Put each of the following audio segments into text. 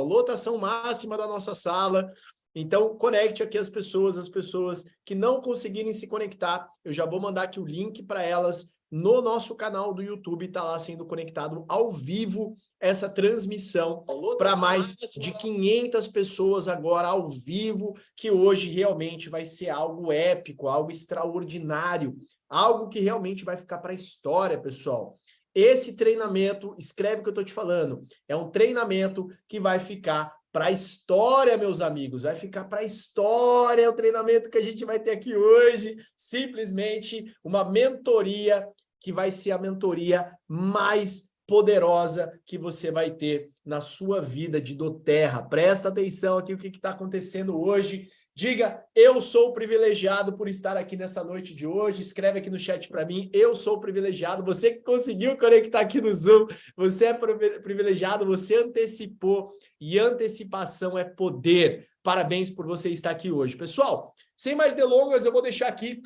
lotação máxima da nossa sala. Então, conecte aqui as pessoas que não conseguirem se conectar, eu já vou mandar aqui o link para elas no nosso canal do YouTube, está lá sendo conectado ao vivo essa transmissão para mais de 500 pessoas agora ao vivo, que hoje realmente vai ser algo épico, algo extraordinário, algo que realmente vai ficar para a história, pessoal. Esse treinamento, escreve o que eu estou te falando, é um treinamento que vai ficar para a história, meus amigos, vai ficar para a história o treinamento que a gente vai ter aqui hoje, simplesmente uma mentoria que vai ser a mentoria mais poderosa que você vai ter na sua vida de doTERRA. Presta atenção aqui o que está acontecendo hoje. Diga, eu sou privilegiado por estar aqui nessa noite de hoje. Escreve aqui no chat para mim, eu sou privilegiado. Você que conseguiu conectar aqui no Zoom, você é privilegiado, você antecipou. E antecipação é poder. Parabéns por você estar aqui hoje. Pessoal, sem mais delongas, eu vou deixar aqui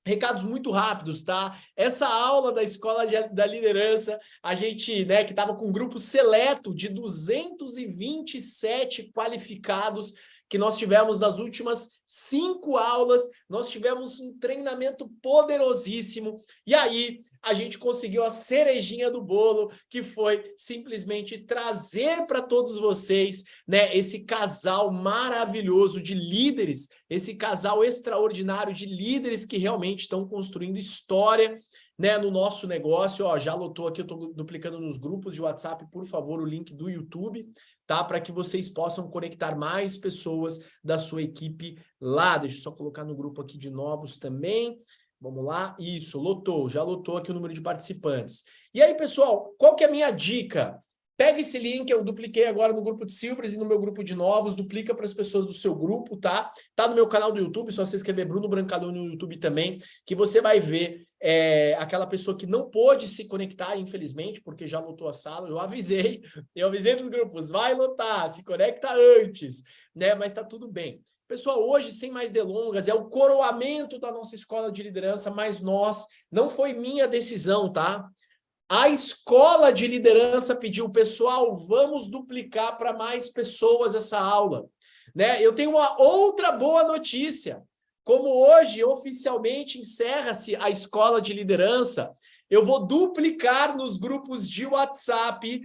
recados muito rápidos, tá? Essa aula da Escola da Liderança, a gente, né, que estava com um grupo seleto de 227 qualificados, que nós tivemos nas últimas 5 aulas, nós tivemos um treinamento poderosíssimo, e aí a gente conseguiu a cerejinha do bolo, que foi simplesmente trazer para todos vocês, né, esse casal maravilhoso de líderes, esse casal extraordinário de líderes que realmente estão construindo história, né, no nosso negócio. Ó, já lotou aqui, eu estou duplicando nos grupos de WhatsApp, por favor, o link do YouTube, tá? Para que vocês possam conectar mais pessoas da sua equipe lá. Deixa eu só colocar no grupo aqui de novos também. Vamos lá. Isso, lotou. Já lotou aqui o número de participantes. E aí, pessoal, qual que é a minha dica? Pega esse link, eu dupliquei agora no grupo de Silvers e no meu grupo de novos, duplica para as pessoas do seu grupo, tá? Tá no meu canal do YouTube, só você escrever Bruno Brancalhão no YouTube também, que você vai ver aquela pessoa que não pôde se conectar, infelizmente, porque já lotou a sala. Eu avisei nos grupos, vai lotar, se conecta antes, né? Mas tá tudo bem. Pessoal, hoje, sem mais delongas, é o coroamento da nossa escola de liderança, mas não foi minha decisão, tá? A Escola de Liderança pediu, pessoal, vamos duplicar para mais pessoas essa aula, né? Eu tenho uma outra boa notícia. Como hoje, oficialmente, encerra-se a Escola de Liderança, eu vou duplicar nos grupos de WhatsApp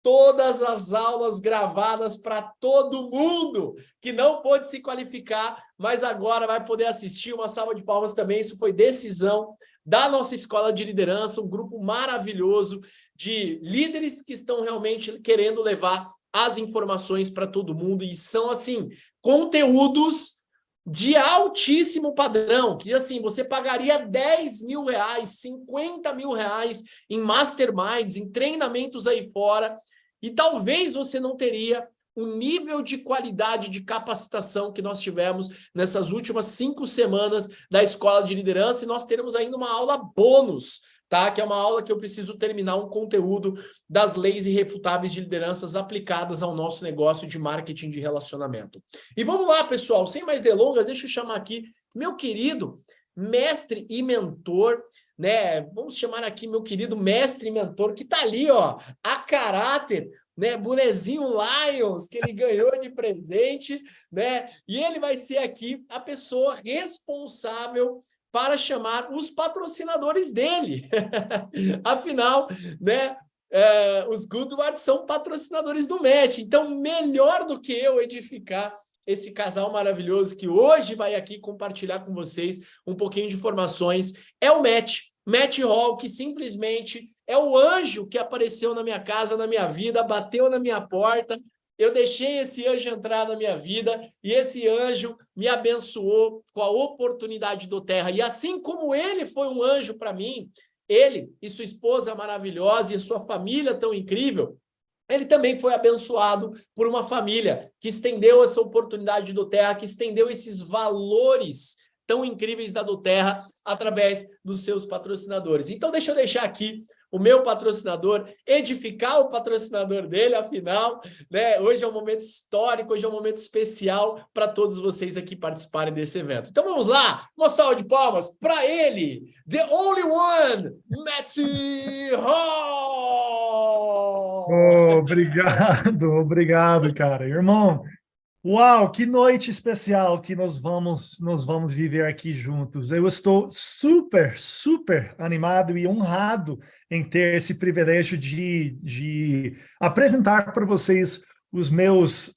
todas as aulas gravadas para todo mundo que não pôde se qualificar, mas agora vai poder assistir. Uma salva de palmas também, isso foi decisão da nossa Escola de Liderança, um grupo maravilhoso de líderes que estão realmente querendo levar as informações para todo mundo, e são, assim, conteúdos de altíssimo padrão, que, assim, você pagaria 10 mil reais, 50 mil reais em masterminds, em treinamentos aí fora, e talvez você não teria o nível de qualidade de capacitação que nós tivemos nessas últimas 5 semanas da Escola de Liderança, e nós teremos ainda uma aula bônus, tá? Que é uma aula que eu preciso terminar um conteúdo das leis irrefutáveis de lideranças aplicadas ao nosso negócio de marketing de relacionamento. E vamos lá, pessoal, sem mais delongas, deixa eu chamar aqui meu querido mestre e mentor, né? Vamos chamar aqui meu querido mestre e mentor, que tá ali, ó, a caráter, né, bonezinho Lions, que ele ganhou de presente, né? E ele vai ser aqui a pessoa responsável para chamar os patrocinadores dele. Afinal, né, os Goodward são patrocinadores do Match. Então, melhor do que eu edificar esse casal maravilhoso que hoje vai aqui compartilhar com vocês um pouquinho de informações é o Match Hall, que simplesmente é o anjo que apareceu na minha casa, na minha vida, bateu na minha porta. Eu deixei esse anjo entrar na minha vida e esse anjo me abençoou com a oportunidade do Terra. E assim como ele foi um anjo para mim, ele e sua esposa maravilhosa e sua família tão incrível, ele também foi abençoado por uma família que estendeu essa oportunidade do Terra, que estendeu esses valores tão incríveis da doTERRA através dos seus patrocinadores. Então, deixa eu deixar aqui o meu patrocinador, edificar o patrocinador dele, afinal, né? Hoje é um momento histórico, hoje é um momento especial para todos vocês aqui participarem desse evento. Então vamos lá, uma salva de palmas para ele, the only one, Match Hall! Obrigado, obrigado, cara. Irmão, uau, que noite especial que nós vamos viver aqui juntos. Eu estou super animado e honrado em ter esse privilégio de apresentar para vocês os meus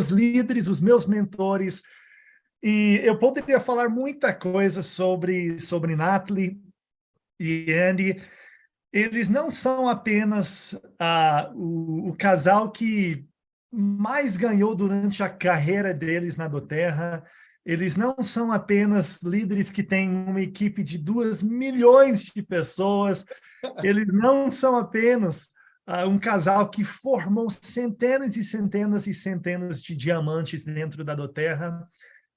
líderes, os meus mentores. E eu poderia falar muita coisa sobre Natalie e Andy. Eles não são apenas o casal que mais ganhou durante a carreira deles na Doterra. Eles não são apenas líderes que têm uma equipe de 2 milhões de pessoas. Eles não são apenas um casal que formou centenas e centenas e centenas de diamantes dentro da Doterra.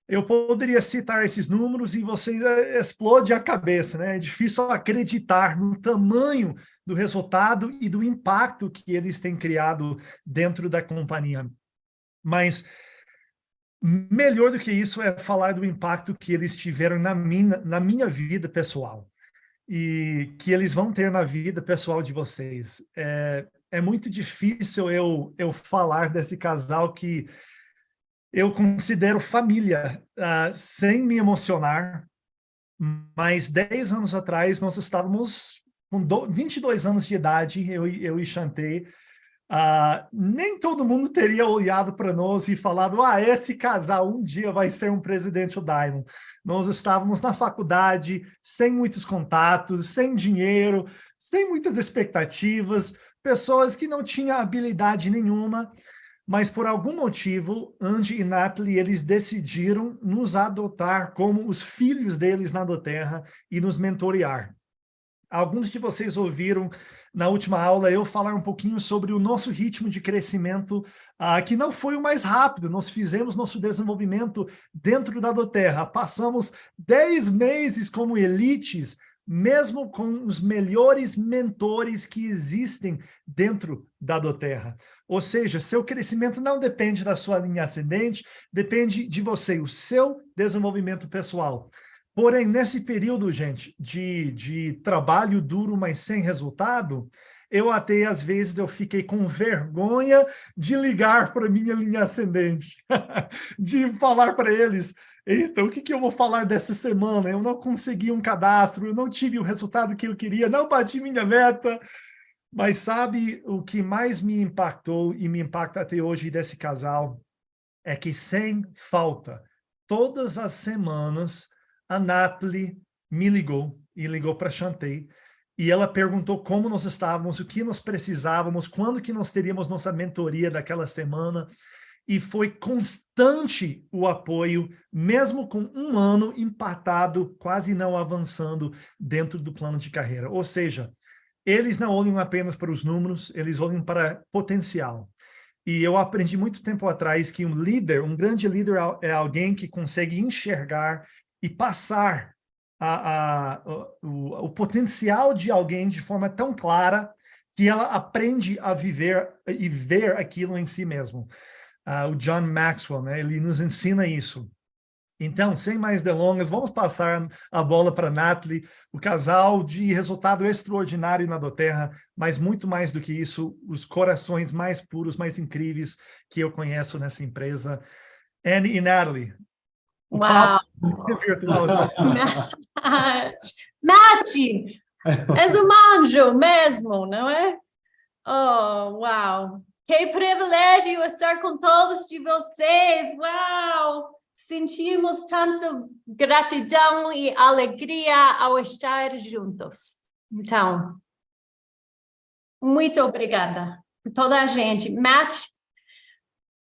Eu poderia citar esses números e você explode a cabeça, né? É difícil acreditar no tamanho do resultado e do impacto que eles têm criado dentro da companhia. Mas melhor do que isso é falar do impacto que eles tiveram na minha vida pessoal e que eles vão ter na vida pessoal de vocês. É muito difícil eu falar desse casal que eu considero família, sem me emocionar, mas 10 anos atrás nós estávamos com 22 anos de idade, eu e Chantei. Nem todo mundo teria olhado para nós e falado, esse casal um dia vai ser um presidente do Diamond. Nós estávamos na faculdade, sem muitos contatos, sem dinheiro, sem muitas expectativas, pessoas que não tinham habilidade nenhuma. Mas por algum motivo, Andy e Natalie, eles decidiram nos adotar como os filhos deles na Doterra e nos mentorear. Alguns de vocês ouviram na última aula eu falar um pouquinho sobre o nosso ritmo de crescimento, que não foi o mais rápido. Nós fizemos nosso desenvolvimento dentro da Doterra. Passamos 10 meses como elites, mesmo com os melhores mentores que existem dentro da Doterra. Ou seja, seu crescimento não depende da sua linha ascendente, depende de você, o seu desenvolvimento pessoal. Porém, nesse período, gente, de trabalho duro, mas sem resultado, às vezes, eu fiquei com vergonha de ligar para minha linha ascendente, de falar para eles, então, o que eu vou falar dessa semana? Eu não consegui um cadastro, eu não tive o resultado que eu queria, não bati minha meta. Mas sabe o que mais me impactou e me impacta até hoje desse casal? É que, sem falta, todas as semanas, a Natalie me ligou e ligou para a Chantei. E ela perguntou como nós estávamos, o que nós precisávamos, quando que nós teríamos nossa mentoria daquela semana. E foi constante o apoio, mesmo com um ano empatado, quase não avançando dentro do plano de carreira. Ou seja, eles não olham apenas para os números, eles olham para potencial. E eu aprendi muito tempo atrás que um líder, um grande líder é alguém que consegue enxergar e passar o potencial de alguém de forma tão clara que ela aprende a viver e ver aquilo em si mesmo. O John Maxwell, né, ele nos ensina isso. Então, sem mais delongas, vamos passar a bola para a Natalie, o casal de resultado extraordinário na Doterra, mas muito mais do que isso, os corações mais puros, mais incríveis que eu conheço nessa empresa. Annie e Natalie, o Uau! papo virtual está... Nath, és um anjo mesmo, não é? Oh, uau! Que privilégio estar com todos de vocês! Uau! Sentimos tanto gratidão e alegria ao estar juntos. Então, muito obrigada por toda a gente. Matt,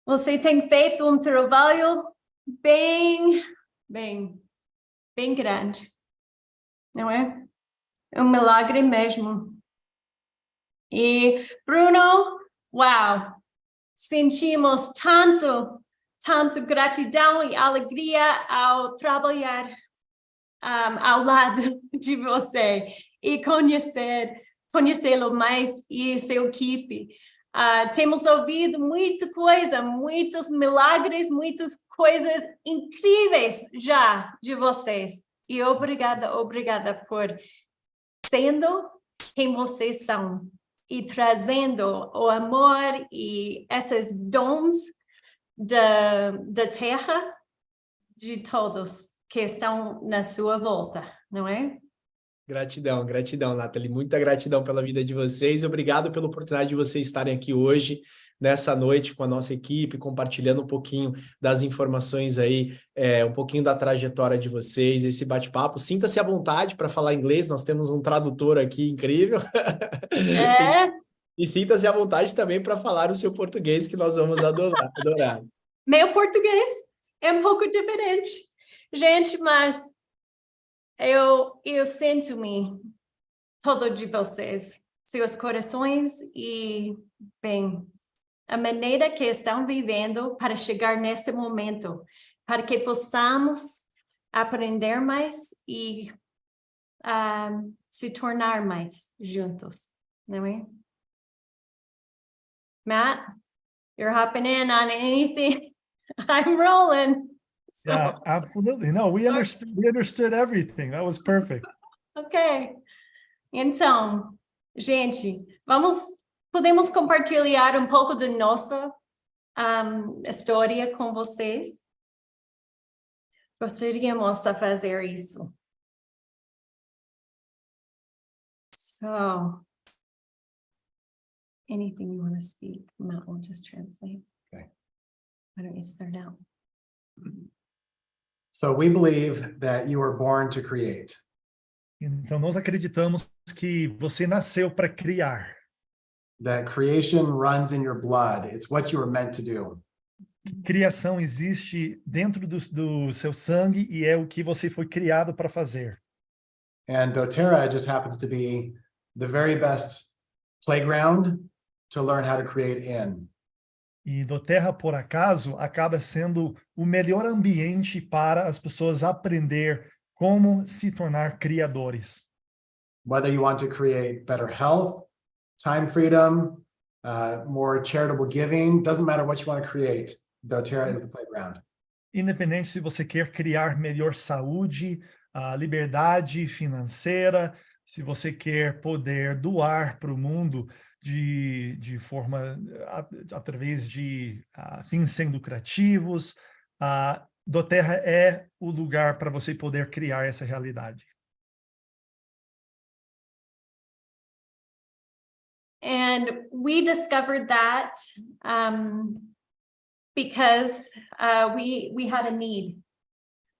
você tem feito um trabalho bem grande, não é? É um milagre mesmo. E Bruno, uau! Sentimos tanto gratidão e alegria ao trabalhar ao lado de você e conhecê-lo mais e sua equipe. Temos ouvido muita coisa, muitos milagres, muitas coisas incríveis já de vocês. E obrigada por sendo quem vocês são. e trazendo o amor e esses dons da terra de todos que estão na sua volta, não é? Gratidão, gratidão, Nathalie. Muita gratidão pela vida de vocês. Obrigado pela oportunidade de vocês estarem aqui hoje, nessa noite, com a nossa equipe, compartilhando um pouquinho das informações aí, um pouquinho da trajetória de vocês, esse bate-papo. Sinta-se à vontade para falar inglês, nós temos um tradutor aqui incrível. E sinta-se à vontade também para falar o seu português, que nós vamos adorar. Meu português é um pouco diferente. Gente, mas eu sinto-me todo de vocês, seus corações e, bem, a maneira que estão vivendo para chegar nesse momento, para que possamos aprender mais e se tornar mais juntos, não é? Matt, you're hopping in on anything. I'm rolling. So, Yeah, absolutely. No, we understood everything. That was perfect. ok. Então, gente, podemos compartilhar um pouco da nossa história com vocês? Gostaríamos de fazer isso. So, anything you want to speak, Matt will just translate. Okay. Why don't you start out? So we believe that you were born to create. Então, nós acreditamos que você nasceu para criar. That creation runs in your blood. It's what you were meant to do. Criação existe dentro do seu sangue e é o que você foi criado para fazer. And doTERRA just happens to be the very best playground to learn how to create in. E doTERRA, por acaso, acaba sendo o melhor ambiente para as pessoas aprender como se tornar criadores. Whether you want to create better health, time freedom, more charitable giving, doesn't matter what you want to create, doTERRA is the playground. Independente se você quer criar melhor saúde, liberdade financeira, se você quer poder doar para o mundo de forma, através de fins sem lucrativos, doTERRA é o lugar para você poder criar essa realidade. And we discovered that because we had a need.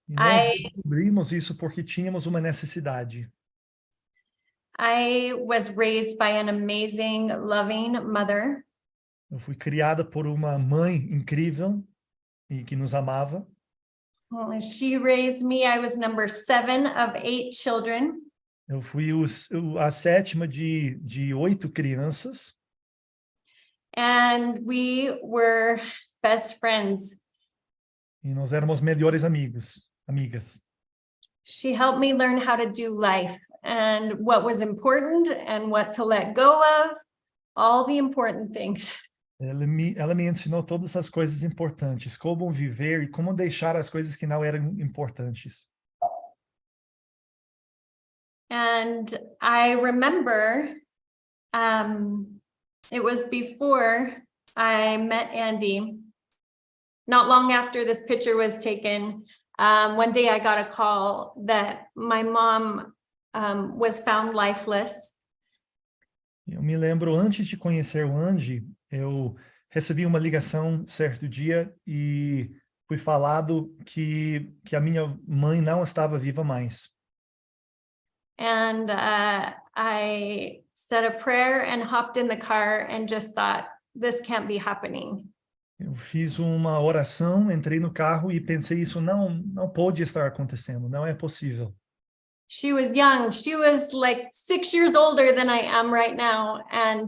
E nós descobrimos isso porque tínhamos uma necessidade. I was raised by an amazing, loving mother. Eu fui criada por uma mãe incrível e que nos amava. She raised me. I was number 7 of 8 children. Eu fui a sétima de 8 crianças. And we were best friends. E nós éramos melhores amigas. She helped me learn how to do life and what was important and what to let go of, all the important things. Ela me ensinou todas as coisas importantes, como viver e como deixar as coisas que não eram importantes. And I remember it was before I met Andy. Not long after this picture was taken, one day I got a call that my mom was found lifeless. Eu me lembro, antes de conhecer o Andy, eu recebi uma ligação certo dia e fui falado que a minha mãe não estava viva mais. And I said a prayer and hopped in the car and just thought, this can't be happening. Eu fiz uma oração, entrei no carro e pensei, isso não pode estar acontecendo, não é possível. She was young. She was like 6 years older than I am right now. And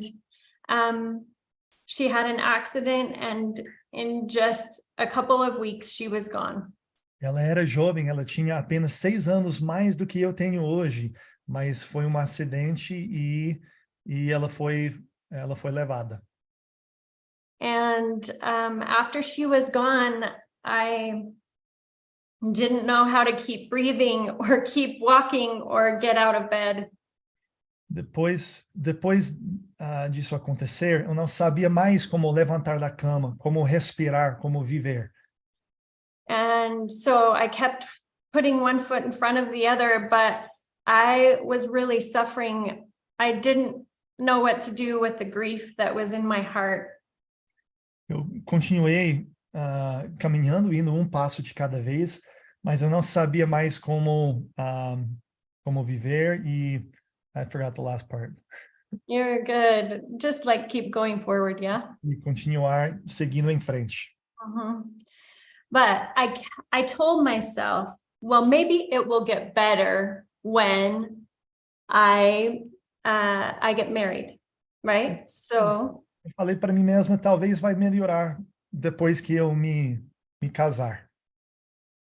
she had an accident, and in just a couple of weeks, she was gone. Ela era jovem, ela tinha apenas 6 anos mais do que eu tenho hoje, mas foi um acidente e ela foi levada. And after she was gone, I didn't know how to keep breathing or keep walking or get out of bed. Depois disso acontecer, eu não sabia mais como levantar da cama, como respirar, como viver. And so I kept putting one foot in front of the other, but I was really suffering. I didn't know what to do with the grief that was in my heart. Eu continuei caminhando, indo um passo de cada vez, mas eu não sabia mais como viver e I forgot the last part. You're good. Just like keep going forward, yeah? E continuar seguindo em frente. But I told myself, well, maybe it will get better when I get married, right? So Eu falei para mim mesma, talvez vai melhorar depois que eu me casar.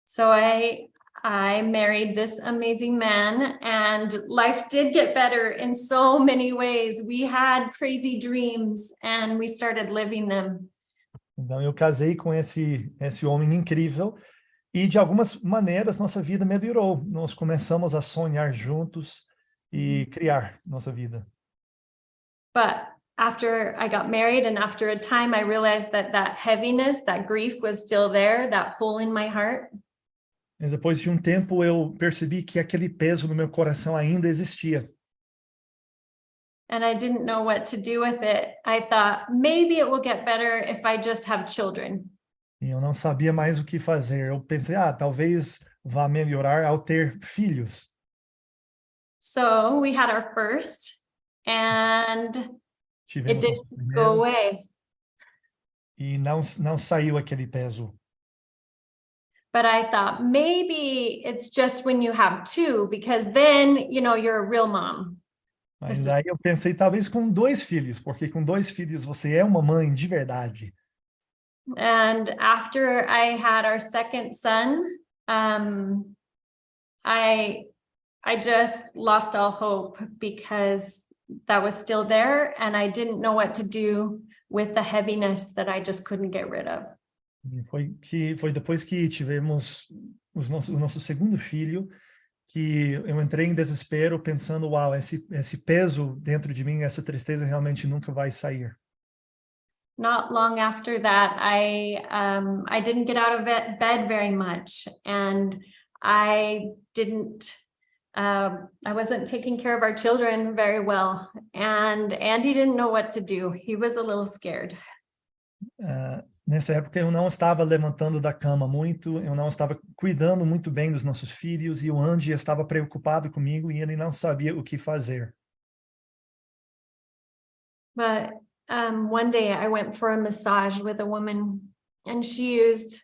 So I married this amazing man, and life did get better in so many ways. We had crazy dreams and we started living them. Então eu casei com esse homem incrível e de algumas maneiras nossa vida melhorou. Nós começamos a sonhar juntos e criar nossa vida. But after I got married and after a time, I realized that heaviness, that grief was still there, that hole in my heart. Mas depois de um tempo eu percebi que aquele peso no meu coração ainda existia. And I didn't know what to do with it. I thought maybe it will get better if I just have children. E eu não sabia mais o que fazer. Eu pensei, talvez vá melhorar ao ter filhos. So we had our first, and it Tivemos nosso didn't primeiro, go away. e não saiu aquele peso. But I thought maybe it's just when you have two, because then, you're a real mom. Mas aí eu pensei, talvez com 2 filhos, porque com 2 filhos você é uma mãe de verdade. And after I had our second son, I just lost all hope because that was still there, and I didn't know what to do with the heaviness that I just couldn't get rid of. E foi depois que tivemos o nosso segundo filho que eu entrei em desespero pensando, esse peso dentro de mim, essa tristeza realmente nunca vai sair. Not long after that, I didn't get out of bed very much, and I wasn't taking care of our children very well, and Andy didn't know what to do. He was a little scared. Nessa época eu não estava levantando da cama muito, eu não estava cuidando muito bem dos nossos filhos, e o Andy estava preocupado comigo e ele não sabia o que fazer. But one day I went for a massage with a woman, and she used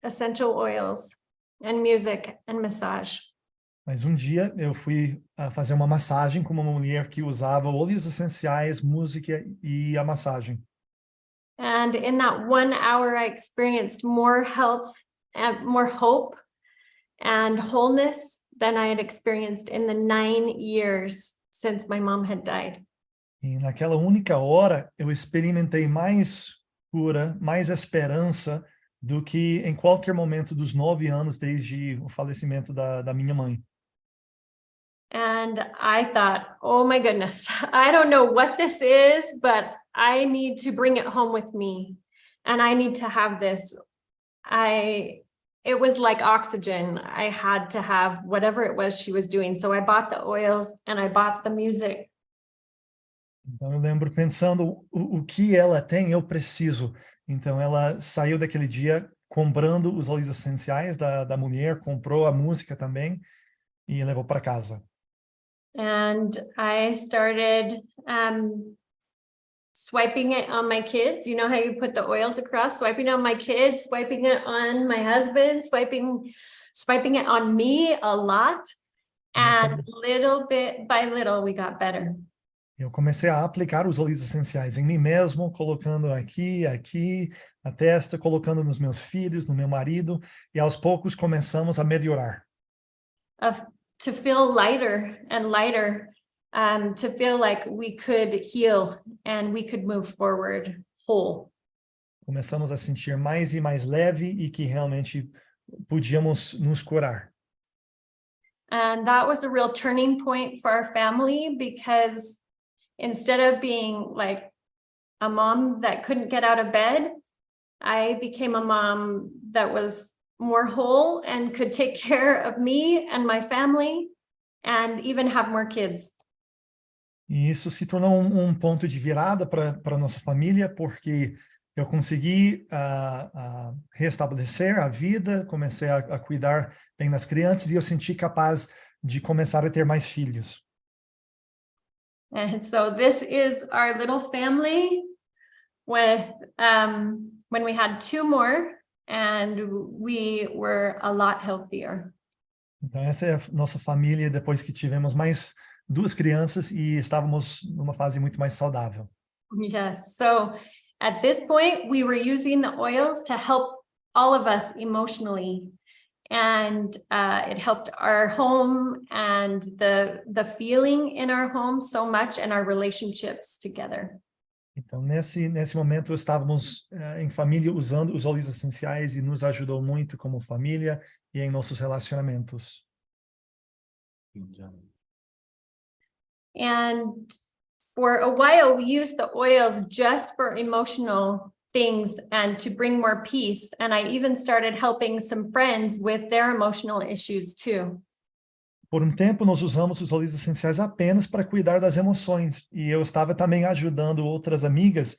essential oils and music and massage. Mas um dia eu fui fazer uma massagem com uma mulher que usava óleos essenciais, música e a massagem. And in that 1 hour, I experienced more health and more hope and wholeness than I had experienced in the 9 years since my mom had died. E naquela única hora eu experimentei mais cura, mais esperança do que em qualquer momento dos 9 anos desde o falecimento da minha mãe. And I thought, oh my goodness, I don't know what this is, but I need to bring it home with me. And I need to have this. It was like oxygen. I had to have whatever it was she was doing. So I bought the oils and I bought the music. Então eu lembro pensando, o que ela tem, eu preciso. Então ela saiu daquele dia comprando os óleos essenciais da mulher, comprou a música também e levou para casa. And I started swiping it on my kids. You know how you put the oils across? Swiping on my kids, swiping it on my husband, swiping it on me a lot. And little bit by little, we got better. Eu comecei a aplicar os óleos essenciais em mim mesmo, colocando aqui, na testa, colocando nos meus filhos, no meu marido, e aos poucos começamos a melhorar. To feel lighter and lighter, to feel like we could heal and we could move forward whole. Começamos a sentir mais e mais leve e que realmente podíamos nos curar. And that was a real turning point for our family, because instead of being like a mom that couldn't get out of bed, I became a mom that was more whole and could take care of me and my family and even have more kids. E isso se tornou ponto de virada para nossa família, porque eu consegui restabelecer a vida, comecei a cuidar bem das crianças e eu senti capaz de começar a ter mais filhos. And so this is our little family with when we had 2 more and we were a lot healthier. Então essa é a nossa família depois que tivemos mais 2 crianças e estávamos numa fase muito mais saudável. Yes. So at this point, we were using the oils to help all of us emotionally. And it helped our home and the feeling in our home so much, and our relationships together. Então, nesse momento, estávamos em família usando os óleos essenciais e nos ajudou muito como família e em nossos relacionamentos. And for a while, we used the oils just for emotional things and to bring more peace. And I even started helping some friends with their emotional issues too. Por tempo, nós usamos os óleos essenciais apenas para cuidar das emoções. E eu estava também ajudando outras amigas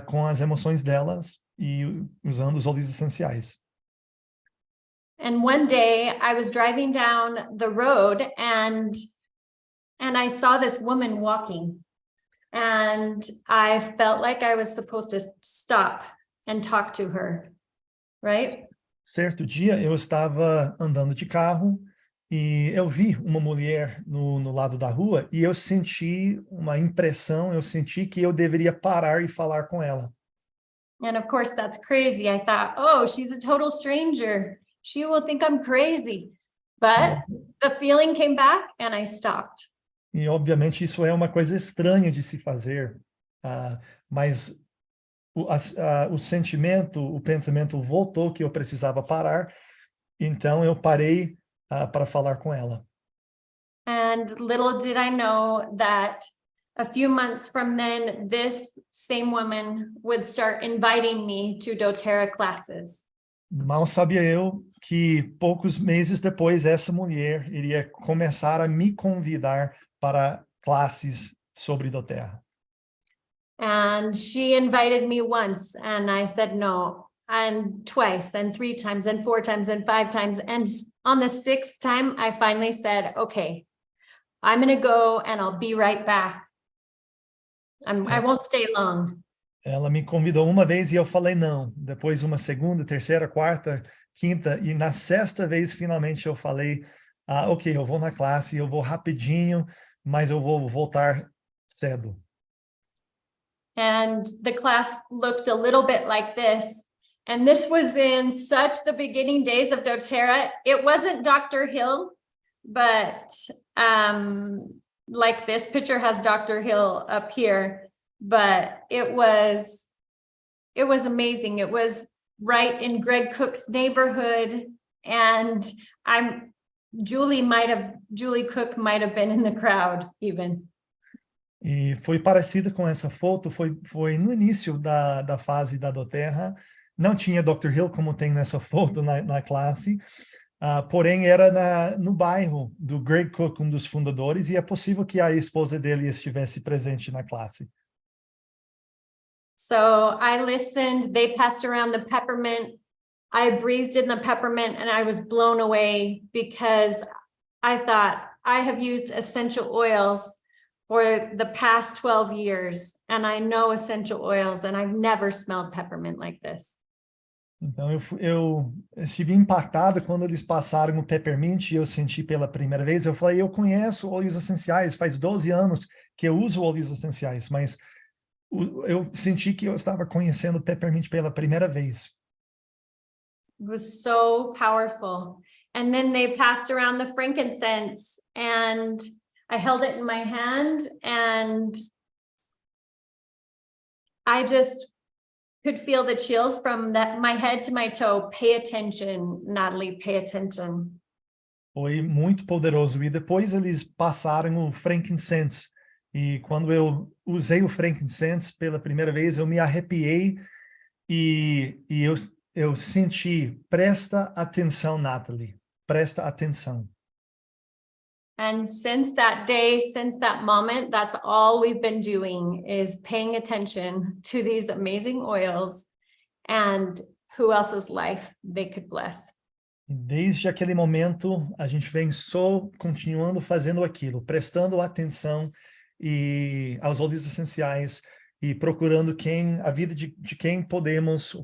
com as emoções delas e usando os óleos essenciais. And one day I was driving down the road and I saw this woman walking. And I felt like I was supposed to stop and talk to her, right? Certo dia, eu estava andando de carro e eu vi uma mulher no lado da rua e eu senti uma impressão, eu senti que eu deveria parar e falar com ela. And of course, that's crazy. I thought, oh, she's a total stranger. She will think I'm crazy. But the feeling came back and I stopped. E, obviamente, isso é uma coisa estranha de se fazer, mas o sentimento, o pensamento voltou que eu precisava parar, então eu parei para falar com ela. And little did I know that a few months from then, this same woman would start inviting me to doTERRA classes. Mal sabia eu que poucos meses depois essa mulher iria começar a me convidar para classes sobre doTERRA. And she invited me once and I said no, and twice and 3 times and 4 times and 5 times. And on the 6th time, I finally said, okay, I'm going to go and I'll be right back. I won't stay long. Ela me convidou uma vez e eu falei não. Depois uma segunda, terceira, quarta, quinta e na 6ª vez finalmente eu falei, ok, eu vou na classe, eu vou rapidinho, mas eu vou voltar cedo. And the class looked a little bit like this. And this was in such the beginning days of doTERRA. It wasn't Dr. Hill, but like this picture has Dr. Hill up here, but it was amazing. It was right in Greg Cook's neighborhood. And Julie Cook might have been in the crowd even. E foi parecida com essa foto, foi no início da fase da doTERRA. Não tinha Dr. Hill como tem nessa foto na classe, porém era no bairro do Greg Cook, um dos fundadores, e é possível que a esposa dele estivesse presente na classe. So I listened, they passed around the peppermint. I breathed in the peppermint and I was blown away because I thought I have used essential oils for the past 12 years and I know essential oils and I've never smelled peppermint like this. Então eu estive impactado quando eles passaram o peppermint e eu senti pela primeira vez. Eu falei, eu conheço óleos essenciais, faz 12 anos que eu uso óleos essenciais, mas eu senti que eu estava conhecendo peppermint pela primeira vez. It was so powerful. And then they passed around the frankincense and I held it in my hand and I just could feel the chills from my head to my toe. Pay attention, Natalie, pay attention. Foi muito poderoso. E depois eles passaram o frankincense. E quando eu usei o frankincense pela primeira vez, eu me arrepiei e eu senti, presta atenção, Natalie, presta atenção. And since that day, since that moment, that's all we've been doing is paying attention to these amazing oils and who else's life they could bless. E desde aquele momento, a gente vem só continuando fazendo aquilo, prestando atenção aos óleos essenciais e procurando a vida de quem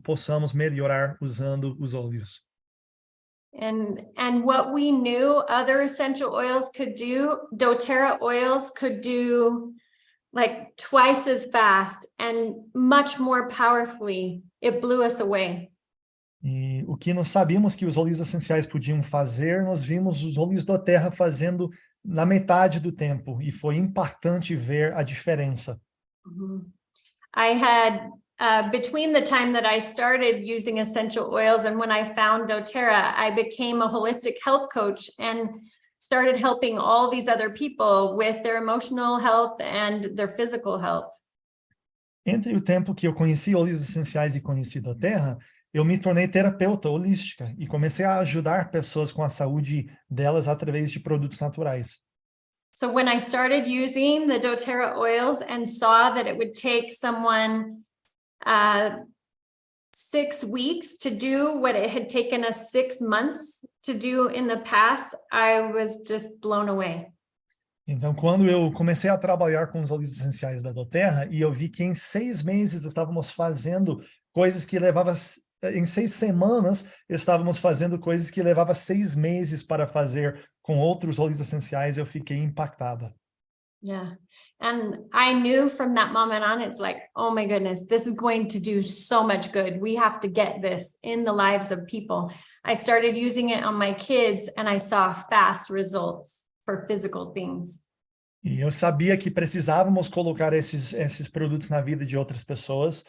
possamos melhorar usando os óleos. And what we knew other essential oils could do, doTERRA oils could do like twice as fast and much more powerfully. It blew us away. E o que nós sabíamos que os óleos essenciais podiam fazer, nós vimos os óleos da terra fazendo na metade do tempo, e foi impactante ver a diferença. I had, between the time that I started using essential oils and when I found doTERRA, I became a holistic health coach and started helping all these other people with their emotional health and their physical health. Entre o tempo que eu conheci óleos essenciais e conheci da terra, eu me tornei terapeuta holística e comecei a ajudar pessoas com a saúde delas através de produtos naturais. So when I started using the doTERRA oils and saw that it would take someone 6 weeks to do what it had taken us 6 months to do in the past, I was just blown away. Então, quando eu comecei a trabalhar com os óleos essenciais da doTERRA, e eu vi que em 6 meses estávamos fazendo coisas que levavam... Em 6 semanas, estávamos fazendo coisas que levavam 6 meses para fazer com outros óleos essenciais, eu fiquei impactada. Yeah. And I knew from that moment on, it's like, oh my goodness, this is going to do so much good. We have to get this in the lives of people. I started using it on my kids and I saw fast results for physical things. E eu sabia que precisávamos colocar esses produtos na vida de outras pessoas.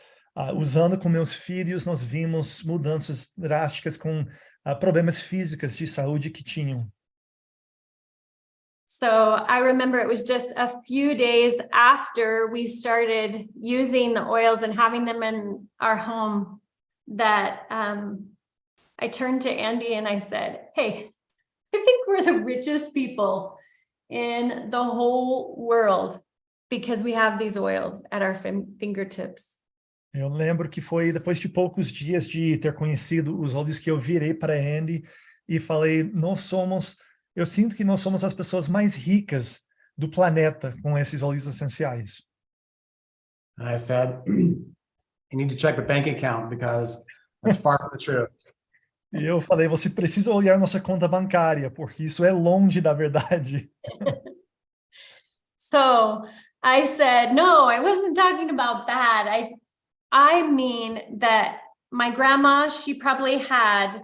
Usando com meus filhos, nós vimos mudanças drásticas com problemas físicos de saúde que tinham. So I remember it was just a few days after we started using the oils and having them in our home that I turned to Andy and I said, hey, I think we're the richest people in the whole world because we have these oils at our fingertips. Eu lembro que foi depois de poucos dias de ter conhecido os óleos que eu virei para Andy e falei, eu sinto que nós somos as pessoas mais ricas do planeta com esses óleos essenciais. And I said, you need to check the bank account because that's far from the truth. E eu falei, você precisa olhar nossa conta bancária, porque isso é longe da verdade. So I said, no, I wasn't talking about that. I mean that my grandma, she probably had,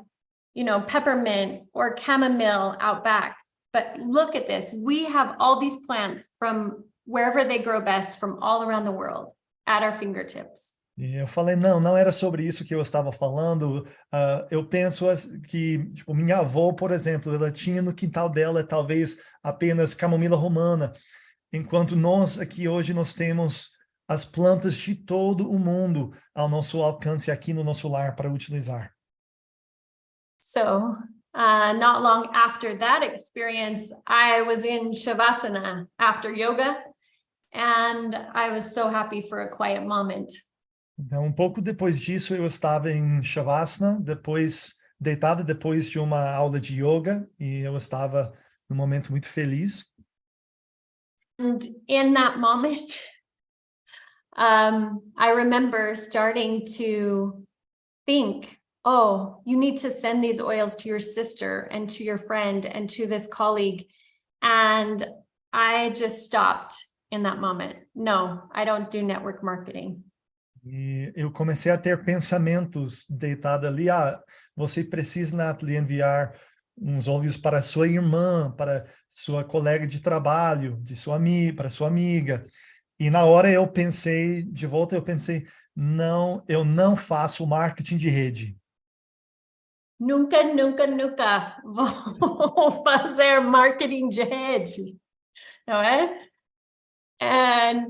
peppermint or chamomile out back. But look at this. We have all these plants from wherever they grow best from all around the world at our fingertips. E eu falei, não era sobre isso que eu estava falando. Eu penso que, minha avó, por exemplo, ela tinha no quintal dela talvez apenas camomila romana, enquanto nós aqui hoje nós temos as plantas de todo o mundo ao nosso alcance aqui no nosso lar para utilizar. So, not long after that experience, I was in Shavasana after yoga, and I was so happy for a quiet moment. Então, pouco depois disso, eu estava em Shavasana, deitada depois de uma aula de yoga, e eu estava num momento muito feliz. And in that moment, I remember starting to think, oh, you need to send these oils to your sister and to your friend and to this colleague. And I just stopped in that moment. No, I don't do network marketing. E eu comecei a ter pensamentos deitada ali, você precisa, Natalie, enviar uns óleos para sua irmã, para sua colega de trabalho, para sua amiga. E na hora eu pensei, não, eu não faço marketing de rede. nunca, nunca, nunca vou fazer marketing de rede, não é? And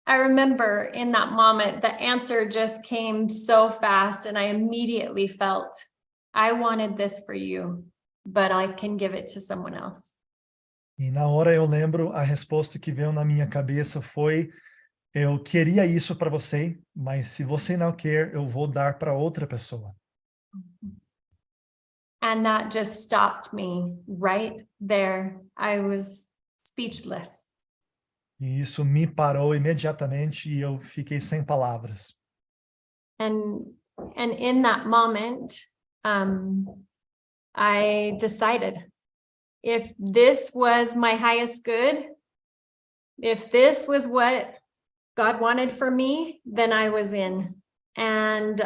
I remember in that moment, the answer just came so fast, and I immediately felt, I wanted this for you, but I can give it to someone else. E na hora eu lembro, a resposta que veio na minha cabeça foi: eu queria isso para você, mas se você não quer, eu vou dar para outra pessoa. And that just stopped me right there. I was speechless. E isso me parou imediatamente e eu fiquei sem palavras. And in that moment, I decided, if this was my highest good, if this was what God wanted for me, then I was in. And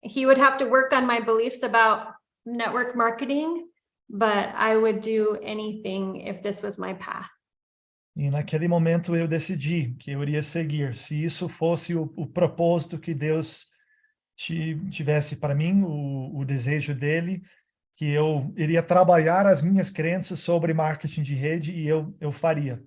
he would have to work on my beliefs about network marketing, but I would do anything if this was my path. E naquele momento eu decidi que eu iria seguir. Se isso fosse o propósito que Deus tivesse para mim, o desejo dele, que eu iria trabalhar as minhas crenças sobre marketing de rede, e eu faria.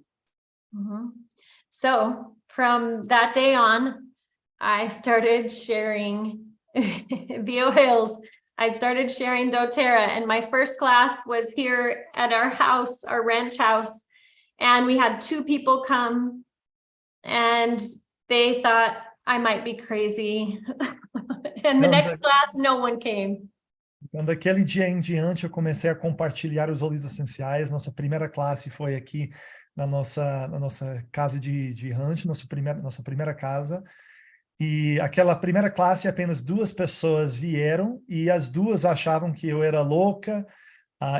So from that day on, I started sharing the oils. I started sharing doTERRA, and my first class was here at our house, our ranch house. And we had 2 people come, and they thought I might be crazy. And the next class, no one came. Então, daquele dia em diante, eu comecei a compartilhar os óleos essenciais. Nossa primeira classe foi aqui na nossa casa de rancho, nossa primeira casa. E aquela primeira classe, apenas 2 pessoas vieram, e as 2 achavam que eu era louca.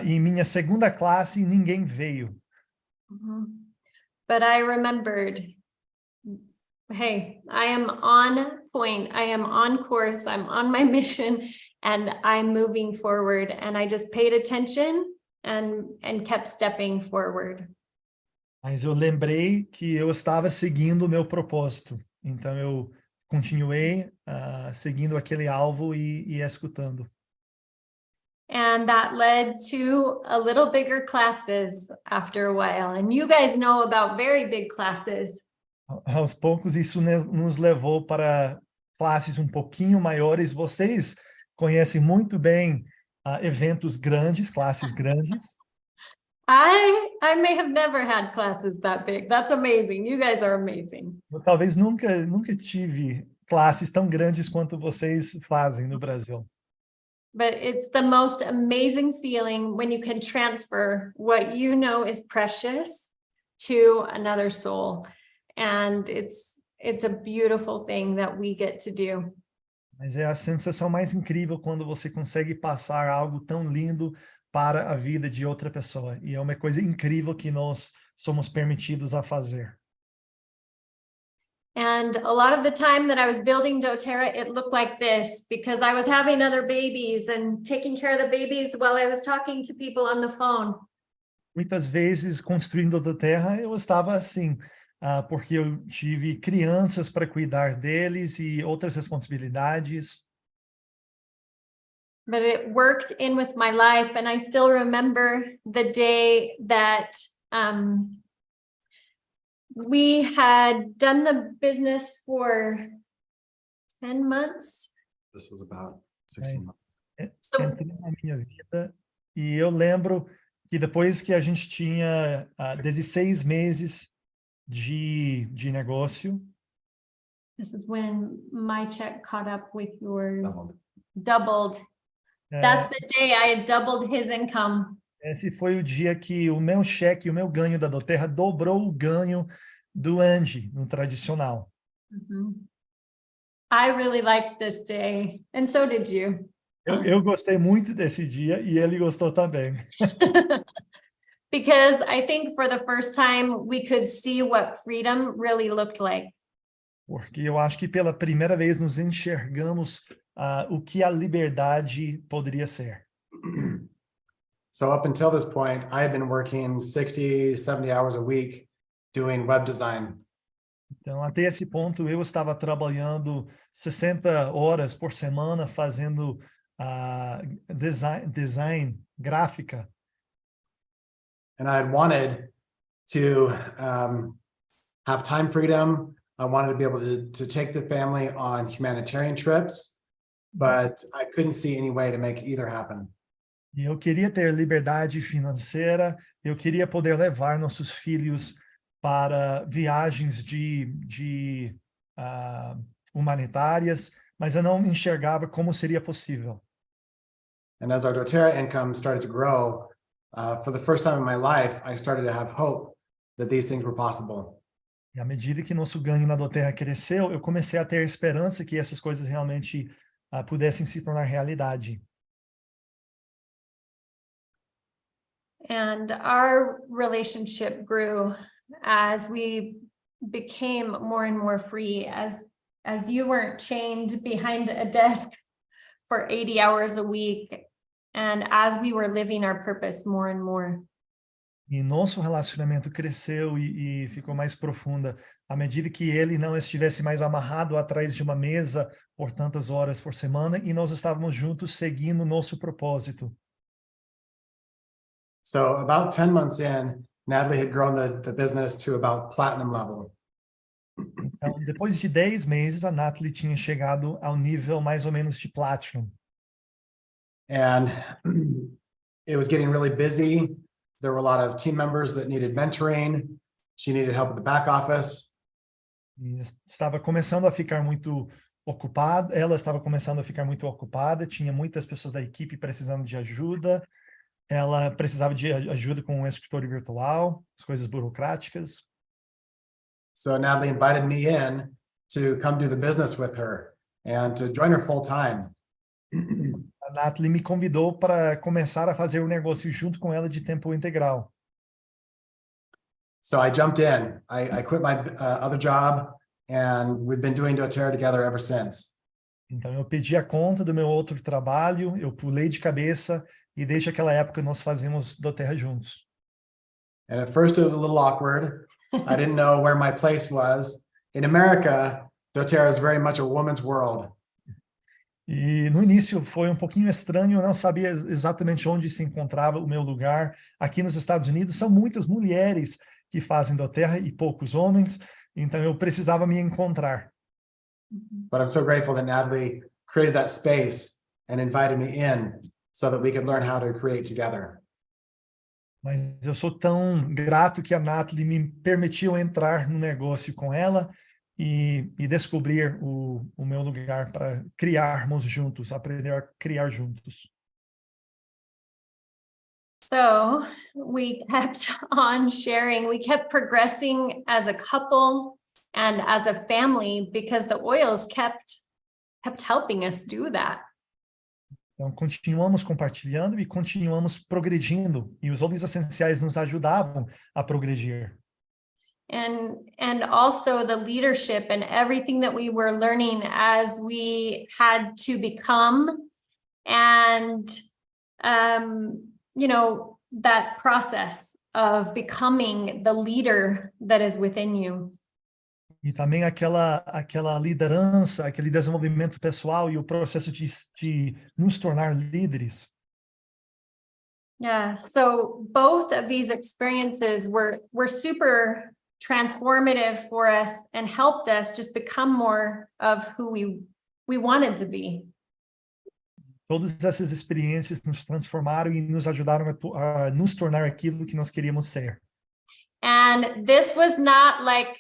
E em minha segunda classe, ninguém veio. But I remembered, hey, I am on point, I am on course, I'm on my mission, and I'm moving forward. And I just paid attention and kept stepping forward. Mas eu lembrei que eu estava seguindo o meu propósito. Então eu continuei seguindo aquele alvo e escutando. And that led to a little bigger classes after a while. And you guys know about very big classes. Aos poucos, isso nos levou para classes um pouquinho maiores. Vocês conhecem muito bem eventos grandes, classes grandes. I may have never had classes that big. That's amazing. You guys are amazing. Eu talvez nunca tive classes tão grandes quanto vocês fazem no Brasil. But it's the most amazing feeling when you can transfer what you know is precious to another soul. And it's a beautiful thing that we get to do. Mas é a sensação mais incrível quando você consegue passar algo tão lindo para a vida de outra pessoa. E é uma coisa incrível que nós somos permitidos a fazer. And a lot of the time that I was building doTERRA, it looked like this, because I was having other babies and taking care of the babies while I was talking to people on the phone. Muitas vezes, construindo a doTERRA, eu estava assim, porque eu tive crianças para cuidar deles e outras responsabilidades. But it worked in with my life, and I still remember the day that we had done the business for 10 months. This was about 16 months. Entrei na minha vida e eu lembro que depois que a gente tinha 16 meses de negócio. This is when my check caught up with yours. Doubled. That's the day I had doubled his income. Esse foi o dia que o meu cheque, o meu ganho da doTERRA dobrou o ganho do Andy, no tradicional. I really liked this day, and so did you. Eu gostei muito desse dia e ele gostou também. Because I think for the first time we could see what freedom really looked like. Porque eu acho que pela primeira vez nos enxergamos o que a liberdade poderia ser. So up until this point, I had been working 60, 70 hours a week doing web design. Então, até esse ponto, eu estava trabalhando 60 horas por semana fazendo design gráfica. And I had wanted to have time freedom. I wanted to be able to take the family on humanitarian trips, but I couldn't see any way to make either happen. E eu queria ter liberdade financeira, eu queria poder levar nossos filhos para viagens humanitárias, mas eu não enxergava como seria possível. And as our doTERRA income started to grow, for the first time in my life, I started to have hope that these things were possible. E à medida que nosso ganho na doTERRA cresceu, eu comecei a ter esperança que essas coisas realmente pudessem se tornar realidade. And our relationship grew as we became more and more free, as you weren't chained behind a desk for 80 hours a week, and as we were living our purpose more and more. E nosso relacionamento cresceu e ficou mais profunda à medida que ele não estivesse mais amarrado atrás de uma mesa por tantas horas por semana e nós estávamos juntos seguindo nosso propósito. So about 10 months in, Natalie had grown the business to about platinum level. Então, depois de 10 meses, a Natalie tinha chegado ao nível mais ou menos de Platinum. And it was getting really busy. There were a lot of team members that needed mentoring. She needed help with the back office. E estava começando a ficar muito ocupada, ela estava começando a ficar muito ocupada, tinha muitas pessoas da equipe precisando de ajuda, ela precisava de ajuda com um escritório virtual, as coisas burocráticas. So Natalie invited me in to come do the business with her and to join her full time. A Natalie me convidou para começar a fazer o negócio junto com ela de tempo integral. So I jumped in. I quit my other job, and we've been doing doTERRA together ever since. Então eu pedi a conta do meu outro trabalho, eu pulei de cabeça e desde aquela época nós fazemos doTERRA juntos. And at first it was a little awkward. I didn't know where my place was. In America, doTERRA is very much a woman's world. E no início foi um pouquinho estranho, eu não sabia exatamente onde se encontrava o meu lugar. Aqui nos Estados Unidos são muitas mulheres que fazem doTERRA e poucos homens, então eu precisava me encontrar. But I'm so grateful that Natalie created that space and invited me in so that we could learn how to create together. Mas eu sou tão grato que a Natalie me permitiu entrar no negócio com ela e descobrir o meu lugar para criarmos juntos, aprender a criar juntos. So we kept on sharing, we kept progressing as a couple and as a family because the oils kept helping us do that. Então, continuamos compartilhando e continuamos progredindo, e os óleos essenciais nos ajudavam a progredir. And also the leadership and everything that we were learning as we had to become, and you know, that process of becoming the leader that is within you. E também aquela liderança, aquele desenvolvimento pessoal e o processo de nos tornar líderes. Yeah, so both of these experiences were super transformative for us and helped us just become more of who we wanted to be. Todas essas experiências nos transformaram e nos ajudaram a nos tornar aquilo que nós queríamos ser. And this was not like,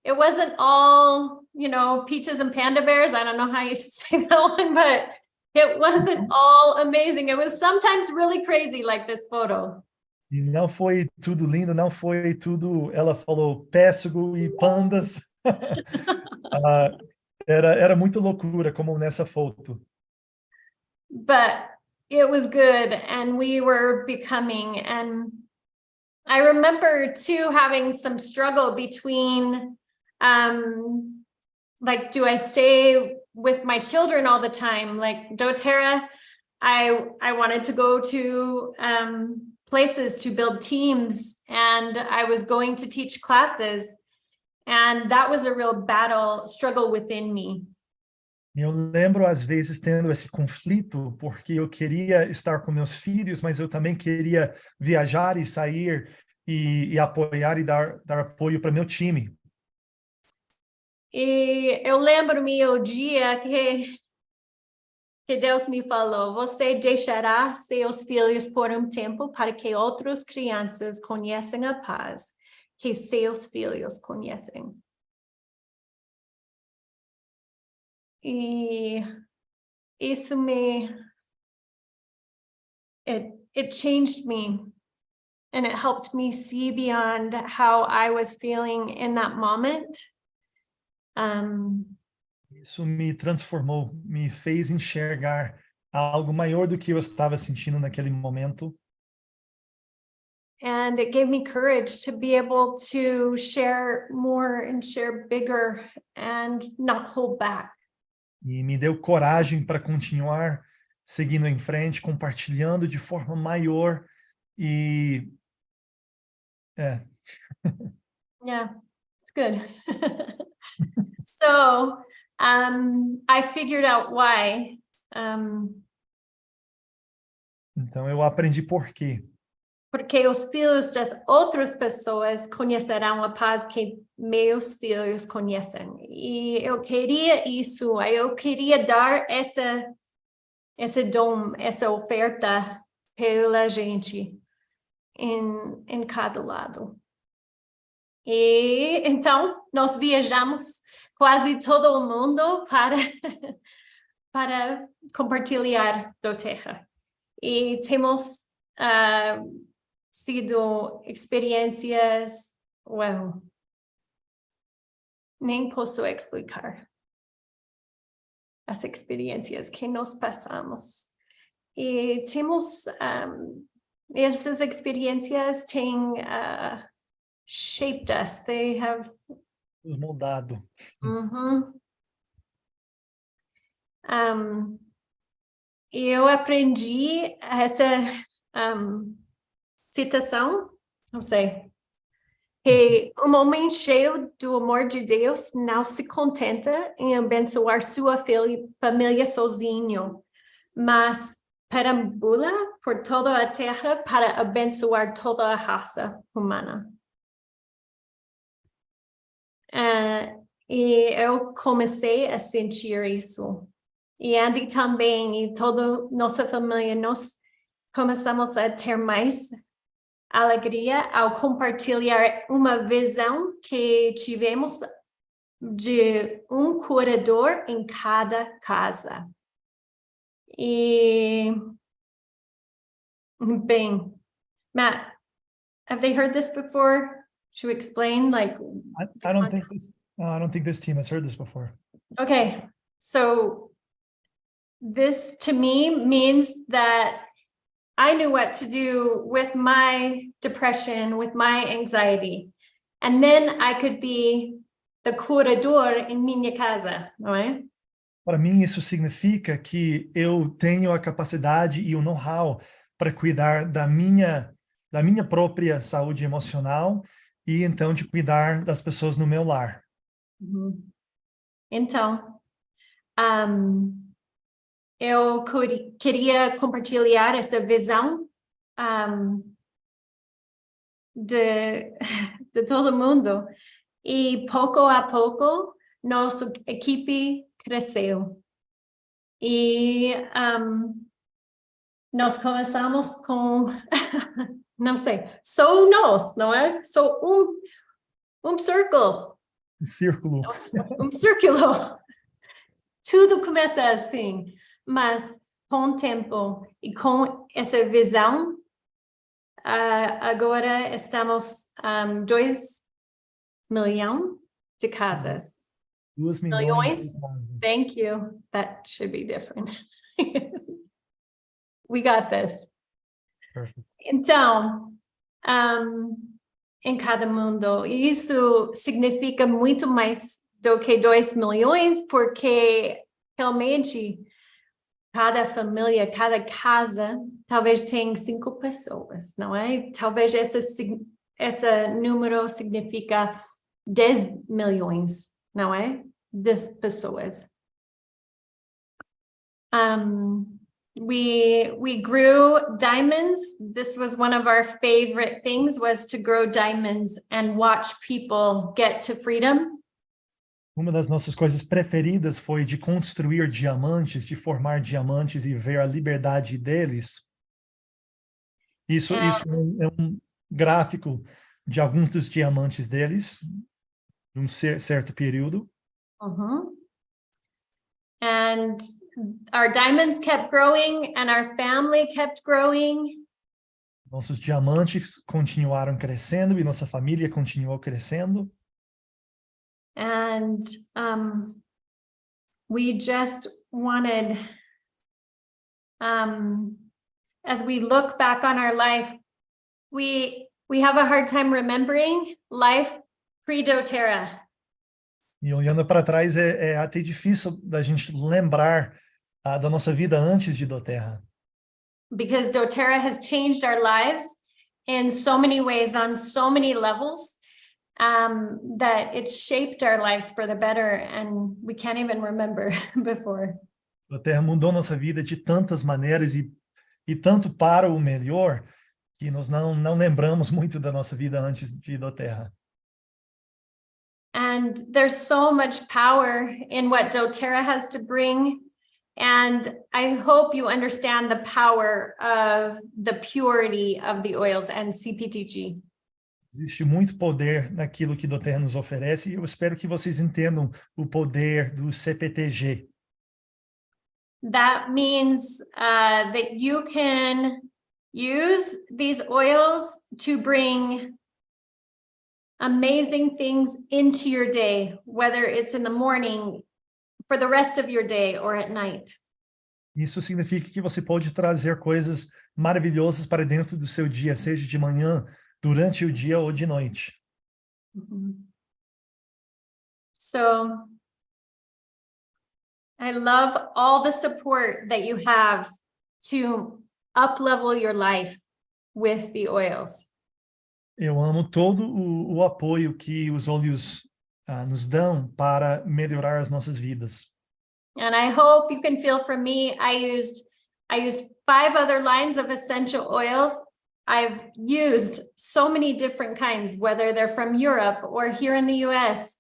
it wasn't all, you know, peaches and panda bears. I don't know how you say that one, but it wasn't all amazing. It was sometimes really crazy, like this photo. E não foi tudo lindo, não foi tudo, ela falou, pêssego e pandas. Era muito loucura, como nessa foto. But it was good, and we were becoming, and I remember too having some struggle between like, do I stay with my children all the time? Like doTERRA, I wanted to go to places to build teams, and I was going to teach classes, and that was a real struggle within me. Eu lembro, às vezes, tendo esse conflito, porque eu queria estar com meus filhos, mas eu também queria viajar e sair e apoiar e dar apoio para meu time. E eu lembro-me o dia que Deus me falou, você deixará seus filhos por um tempo para que outras crianças conheçam a paz que seus filhos conhecem. E isso it changed me, and it helped me see beyond how I was feeling in that moment. Isso me transformou, me fez enxergar algo maior do que eu estava sentindo naquele momento. And it gave me courage to be able to share more and share bigger and not hold back. E me deu coragem para continuar seguindo em frente, compartilhando de forma maior e Yeah, it's good. So I figured out why. Então eu aprendi por quê. Porque os filhos das outras pessoas conhecerão a paz que meus filhos conhecem. E eu queria isso, eu queria dar esse dom, essa oferta pela gente em cada lado. E então nós viajamos quase todo o mundo para compartilhar da terra. E temos sido experiências, well, nem posso explicar as experiências que nós passamos. E temos, essas experiências têm shaped us, they have Nos moldado. Eu aprendi essa citação, não sei, que um homem cheio do amor de Deus não se contenta em abençoar sua família sozinho, mas perambula por toda a terra para abençoar toda a raça humana. E eu comecei a sentir isso. E Andy também, e toda nossa família, nós começamos a ter mais alegria ao compartilhar uma visão que tivemos de um curador em cada casa. E, bem, Matt, have they heard this before? Should we explain, like, I don't think this team has heard this before. Okay, so this to me means that I knew what to do with my depression, with my anxiety. And then I could be the curador em minha casa, não é? Para mim, isso significa que eu tenho a capacidade e o know-how para cuidar da minha própria saúde emocional e então de cuidar das pessoas no meu lar. Então, eu queria compartilhar essa visão de todo mundo. E pouco a pouco, nossa equipe cresceu. E nós começamos com, não sei, só nós, não é? Só um círculo. Um círculo. Um círculo. Tudo começa assim, mas com o tempo e com essa visão, agora estamos 2 milhões de casas. 2 Milhões? milhões. Thank you. That should be different. We got this. Perfect. Então, em cada mundo, isso significa muito mais do que 2 milhões, porque realmente cada família, cada casa, talvez tenha 5 pessoas, não é? Talvez esse número significa 10 milhões, não é? De pessoas. We grew diamonds. This was one of our favorite things, was to grow diamonds and watch people get to freedom. Uma das nossas coisas preferidas foi de construir diamantes, de formar diamantes e ver a liberdade deles. Isso é um gráfico de alguns dos diamantes deles, de um certo período. And our diamonds kept growing and our family kept growing. Nossos diamantes continuaram crescendo e nossa família continuou crescendo. And we just wanted, as we look back on our life, we have a hard time remembering life pre-doTERRA. E olhando para trás, é até difícil da gente lembrar da nossa vida antes de doTERRA. Because doTERRA has changed our lives in so many ways, on so many levels, that it's shaped our lives for the better, and we can't even remember before. doTERRA mudou nossa vida de tantas maneiras e tanto para o melhor que nós não lembramos muito da nossa vida antes de doTERRA. And there's so much power in what doTERRA has to bring. And I hope you understand the power of the purity of the oils and CPTG. Existe muito poder naquilo que doTERRA nos oferece e eu espero que vocês entendam o poder do CPTG. That means that you can use these oils to bring amazing things into your day, whether it's in the morning, for the rest of your day, or at night. Isso significa que você pode trazer coisas maravilhosas para dentro do seu dia, seja de manhã, durante o dia ou de noite. So I love all the support that you have to up-level your life with the oils. Eu amo todo o apoio que os óleos nos dão para melhorar as nossas vidas. And I hope you can feel from me, I used 5 other lines of essential oils. I've used so many different kinds, whether they're from Europe or here in the US.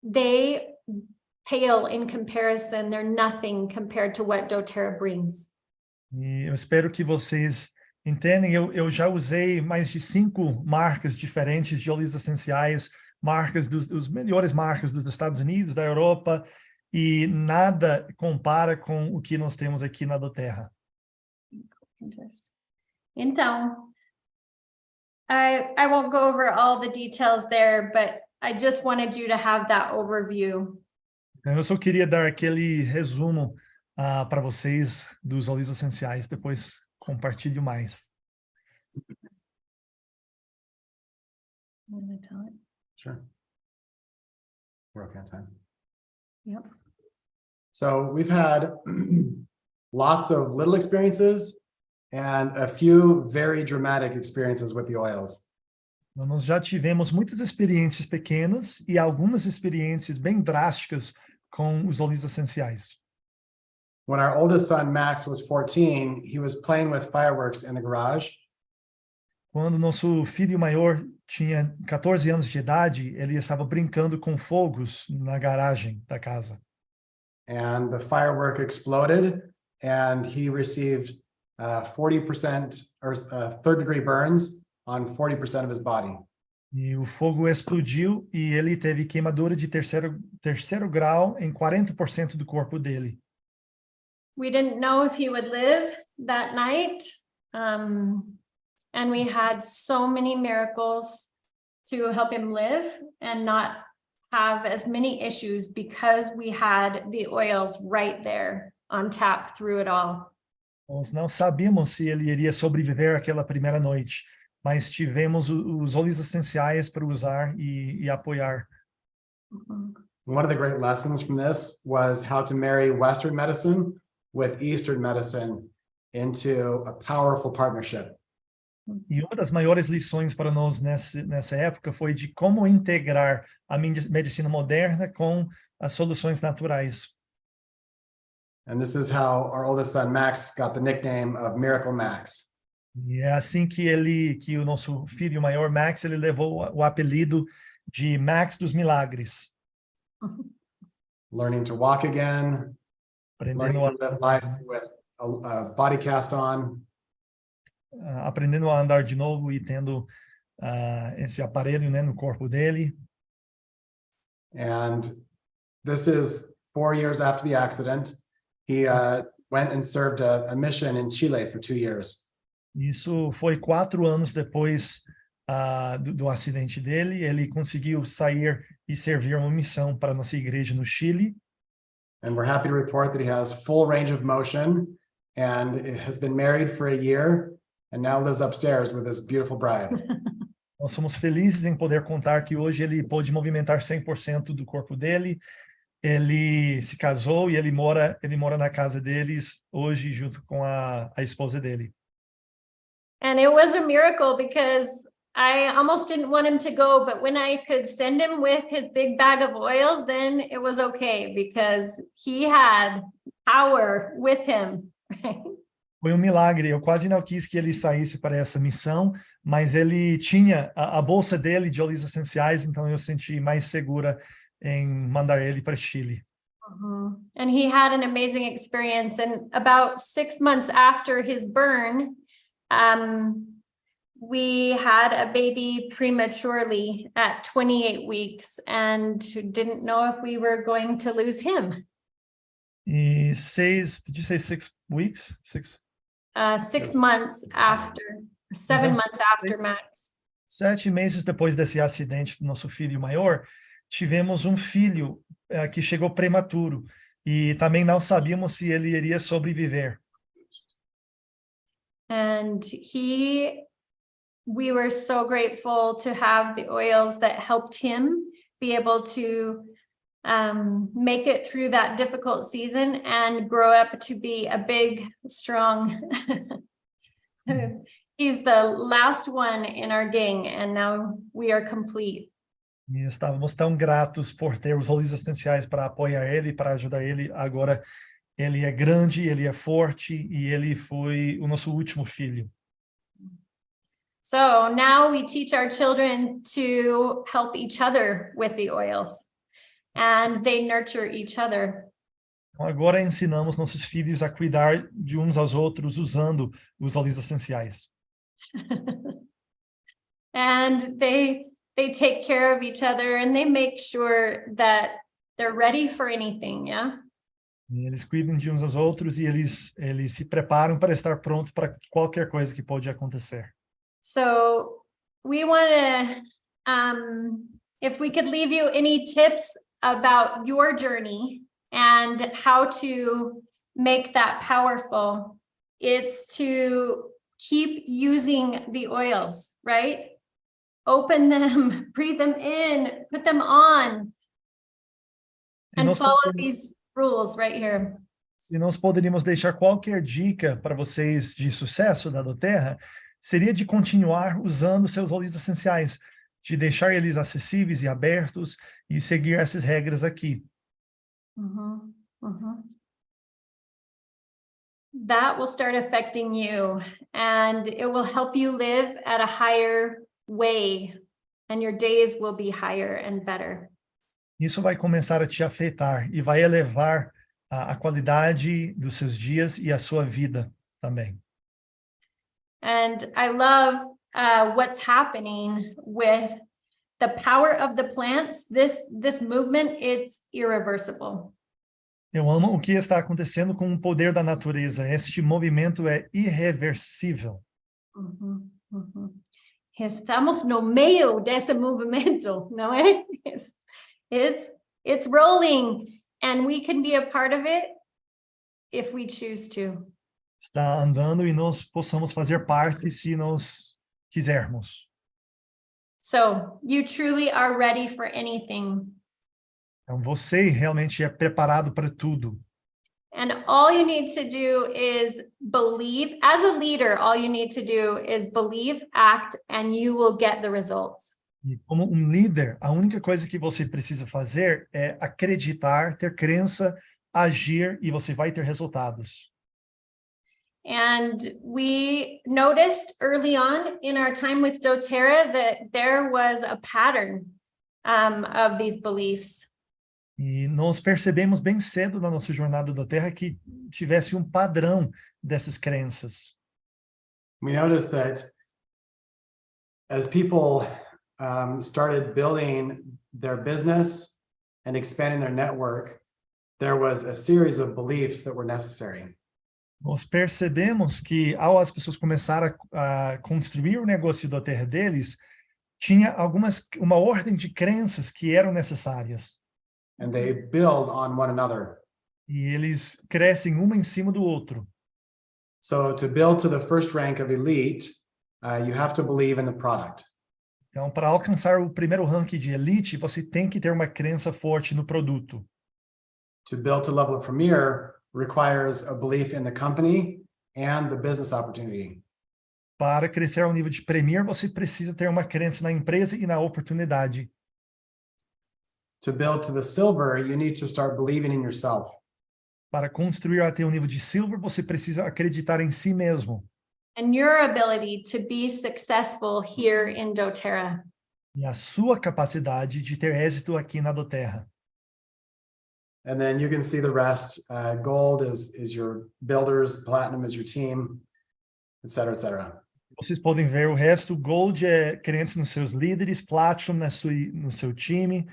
They pale in comparison. They're nothing compared to what doTERRA brings. E eu espero que vocês entendem. Eu já usei mais de 5 marcas diferentes de óleos essenciais, marcas dos melhores marcas dos Estados Unidos, da Europa, e nada compara com o que nós temos aqui na doTERRA. Então, I won't go over all the details there, but I just wanted you to have that overview. Então, eu só queria dar aquele resumo para vocês dos óleos essenciais, depois compartilho mais. Sure. We're okay on time. Yep. So we've had lots of little experiences and a few very dramatic experiences with the oils. Então, nós já tivemos muitas experiências pequenas e algumas experiências bem drásticas com os óleos essenciais. When our oldest son, Max, was 14, he was playing with fireworks in the garage. Quando nosso filho maior tinha 14 anos de idade, ele estava brincando com fogos na garagem da casa. And the firework exploded and he received 40% or third-degree burns on 40% of his body. E o fogo explodiu e ele teve queimadura de terceiro grau em 40% do corpo dele. We didn't know if he would live that night. And we had so many miracles to help him live and not have as many issues because we had the oils right there on tap through it all. Nós não sabíamos se ele iria sobreviver àquela primeira noite, mas tivemos os óleos essenciais para usar e apoiar. One of the great lessons from this was how to marry Western medicine with Eastern medicine into a powerful partnership. E uma das maiores lições para nós nessa época foi de como integrar a medicina moderna com as soluções naturais. And this is how our oldest son, Max, got the nickname of Miracle Max. E é assim que o nosso filho maior, Max, ele levou o apelido de Max dos Milagres. Learning to walk again, learning Aprendendo to live life with a body cast on. Aprendendo a andar de novo e tendo esse aparelho, né, no corpo dele. And this is 4 years after the accident. He went and served a mission in Chile for 2 years. Isso foi 4 anos depois do acidente dele. Ele conseguiu sair e servir uma missão para a nossa igreja no Chile. And we're happy to report that he has full range of motion and has been married for a year and now lives upstairs with his beautiful bride. Nós somos felizes em poder contar que hoje ele pôde movimentar 100% do corpo dele. Ele se casou e ele mora na casa deles hoje junto com a esposa dele. And it was a miracle because I almost didn't want him to go, but when I could send him with his big bag of oils, then it was okay because he had power with him. Foi um milagre. Eu quase não quis que ele saísse para essa missão, mas ele tinha a bolsa dele de óleos essenciais, então eu senti mais segura em mandar ele para Chile. And he had an amazing experience. And about 6 months after his burn, we had a baby prematurely at 28 weeks and didn't know if we were going to lose him. E did you say 6 weeks? 6? 6 months after, 7 months after Max. 7 meses depois desse acidente do nosso filho maior, tivemos um filho que chegou prematuro e também não sabíamos se ele iria sobreviver. And we were so grateful to have the oils that helped him be able to make it through that difficult season and grow up to be a big, strong. He's the last one in our gang, and now we are complete. E estávamos tão gratos por ter os óleos essenciais para apoiar ele, para ajudar ele. Agora ele é grande, ele é forte e ele foi o nosso último filho. So now we teach our children to help each other with the oils, and they nurture each other. Então, agora ensinamos nossos filhos a cuidar de uns aos outros usando os óleos essenciais. And they take care of each other and they make sure that they're ready for anything, yeah? E eles cuidam de uns aos outros e eles se preparam para estar pronto para qualquer coisa que pode acontecer. So we want to, if we could leave you any tips about your journey and how to make that powerful, it's to keep using the oils, right? Open them, breathe them in, put them on, and follow these rules right here. Se nós poderíamos deixar qualquer dica para vocês de sucesso da doTERRA, seria de continuar usando seus óleos essenciais, de deixar eles acessíveis e abertos e seguir essas regras aqui. That will start affecting you, and it will help you live at a higher way, and your days will be higher and better. Isso vai começar a te afetar e vai elevar a qualidade dos seus dias e a sua vida também. And I love what's happening with the power of the plants. This movement, it's irreversible. Eu amo o que está acontecendo com o poder da natureza. Este movimento é irreversível. Estamos no meio desse movimento, não é? It's rolling, and we can be a part of it if we choose to. Está andando e nós possamos fazer parte se nós quisermos. So you truly are ready for anything. Então você realmente é preparado para tudo. And all you need to do is believe. As a leader, all you need to do is believe, act, and you will get the results. E como um líder, a única coisa que você precisa fazer é acreditar, ter crença, agir e você vai ter resultados. And we noticed early on in our time with doTERRA that there was a pattern of these beliefs. E nós percebemos bem cedo na nossa jornada da Terra que tivesse um padrão dessas crenças. We noticed that as people started building their business and expanding their network, there was a series of beliefs that were necessary. Nós percebemos que ao as pessoas começaram a construir o negócio da Terra deles, tinha uma ordem de crenças que eram necessárias. And they build on one another. E eles crescem uma em cima do outro. So to build to the first rank of elite, you have to believe in the product. Então, para alcançar o primeiro ranking de elite, você tem que ter uma crença forte no produto. To build to level of premier requires a belief in the company and the business opportunity. Para crescer ao nível de premier, você precisa ter uma crença na empresa e na oportunidade. To build to the silver, you need to start believing in yourself. Para construir até o nível de silver, você precisa acreditar em si mesmo. And your ability to be successful here in doTERRA. E a sua capacidade de ter êxito aqui na doTERRA. And then you can see the rest. Gold is your builders, platinum is your team, et cetera, et cetera. Vocês podem ver o resto. Gold é crentes nos seus líderes, Platinum no seu time,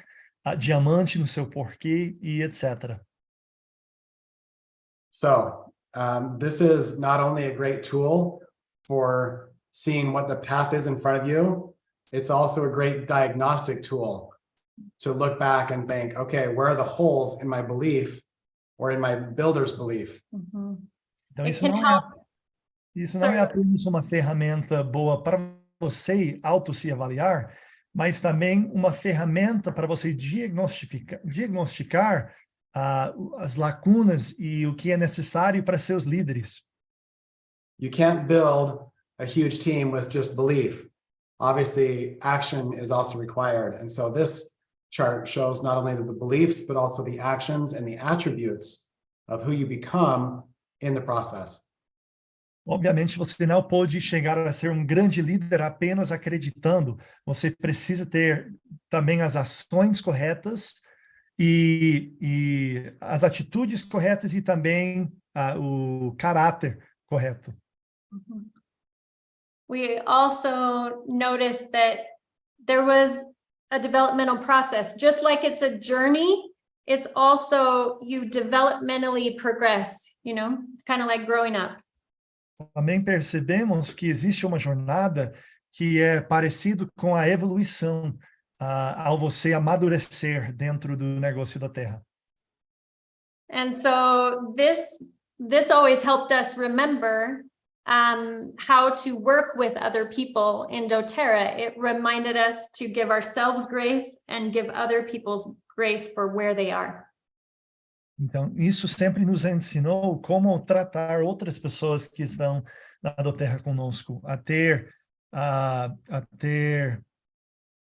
diamante no seu porquê e etc. So this is not only a great tool for seeing what the path is in front of you, it's also a great diagnostic tool to look back and think, okay, where are the holes in my belief or in my builder's belief? Mm-hmm. Então It can help. Isso não é apenas uma ferramenta boa para você se avaliar, mas também uma ferramenta para você diagnosticar as lacunas e o que é necessário para seus líderes. You can't build a huge team with just belief. Obviously, action is also required. And so this chart shows not only the beliefs, but also the actions and the attributes of who you become in the process. Obviamente, você não pode chegar a ser um grande líder apenas acreditando. Você precisa ter também as ações corretas e as atitudes corretas e também o caráter correto. We also noticed that there was a developmental process. Just like it's a journey, it's also you developmentally progress, you know? It's kind of like growing up. Também percebemos que existe uma jornada que é parecido com a evolução ao você amadurecer dentro do negócio da Terra. And so this always helped us remember how to work with other people in doTERRA. It reminded us to give ourselves grace and give other people's grace for where they are. Então, isso sempre nos ensinou como tratar outras pessoas que estão na doTERRA conosco, a ter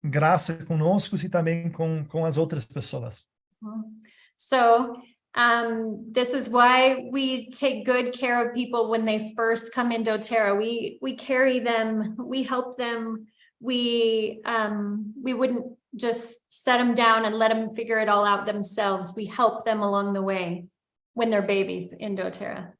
graça conosco e também com as outras pessoas. So this is why we take good care of people when they first come in doTERRA. We carry them, we help them, we wouldn't just set them down and let them figure it all out themselves. We help them along the way when they're babies in doTERRA.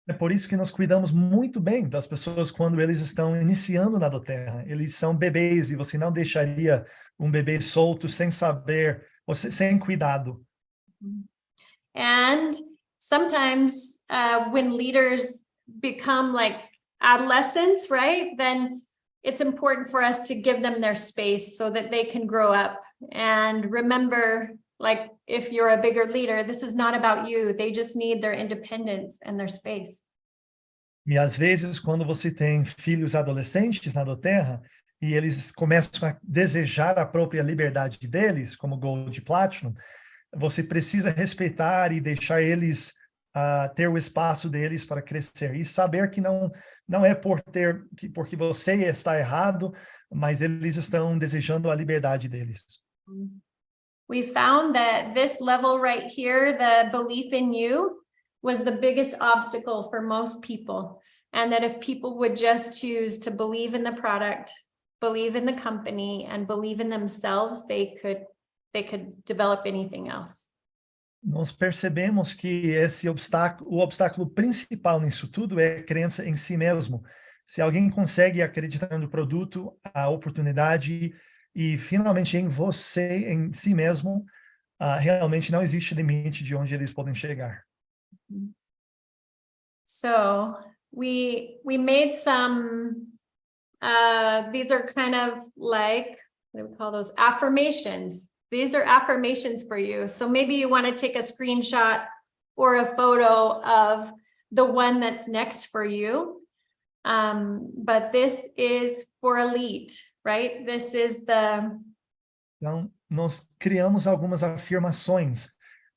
É por isso que nós cuidamos muito bem das pessoas quando eles estão iniciando na doTERRA. Eles são bebês e você não deixaria um bebê solto sem saber, ou sem cuidado. And sometimes when leaders become like adolescents, right, then it's important for us to give them their space so that they can grow up and remember, like, if you're a bigger leader, this is not about you. They just need their independence and their space. E às vezes, quando você tem filhos adolescentes na doTERRA e eles começam a desejar a própria liberdade deles, como Gold e Platinum, você precisa respeitar e deixar eles ter o espaço deles para crescer e saber que não é porque você está errado, mas eles estão desejando a liberdade deles. we found that this level right here, the belief in you, was the biggest obstacle for most people. And that if people would just choose to believe in the product, believe in the company, and believe in themselves, they could develop anything else. Nós percebemos que o obstáculo principal nisso tudo é a crença em si mesmo. Se alguém consegue acreditar no produto, a oportunidade e finalmente em você, em si mesmo, realmente não existe limite de onde eles podem chegar. So we made some, these are kind of like, what do we call those? Affirmations. These are affirmations for you. So maybe you want to take a screenshot or a photo of the one that's next for you. But this is for elite, right? This is the... Então, nós criamos algumas afirmações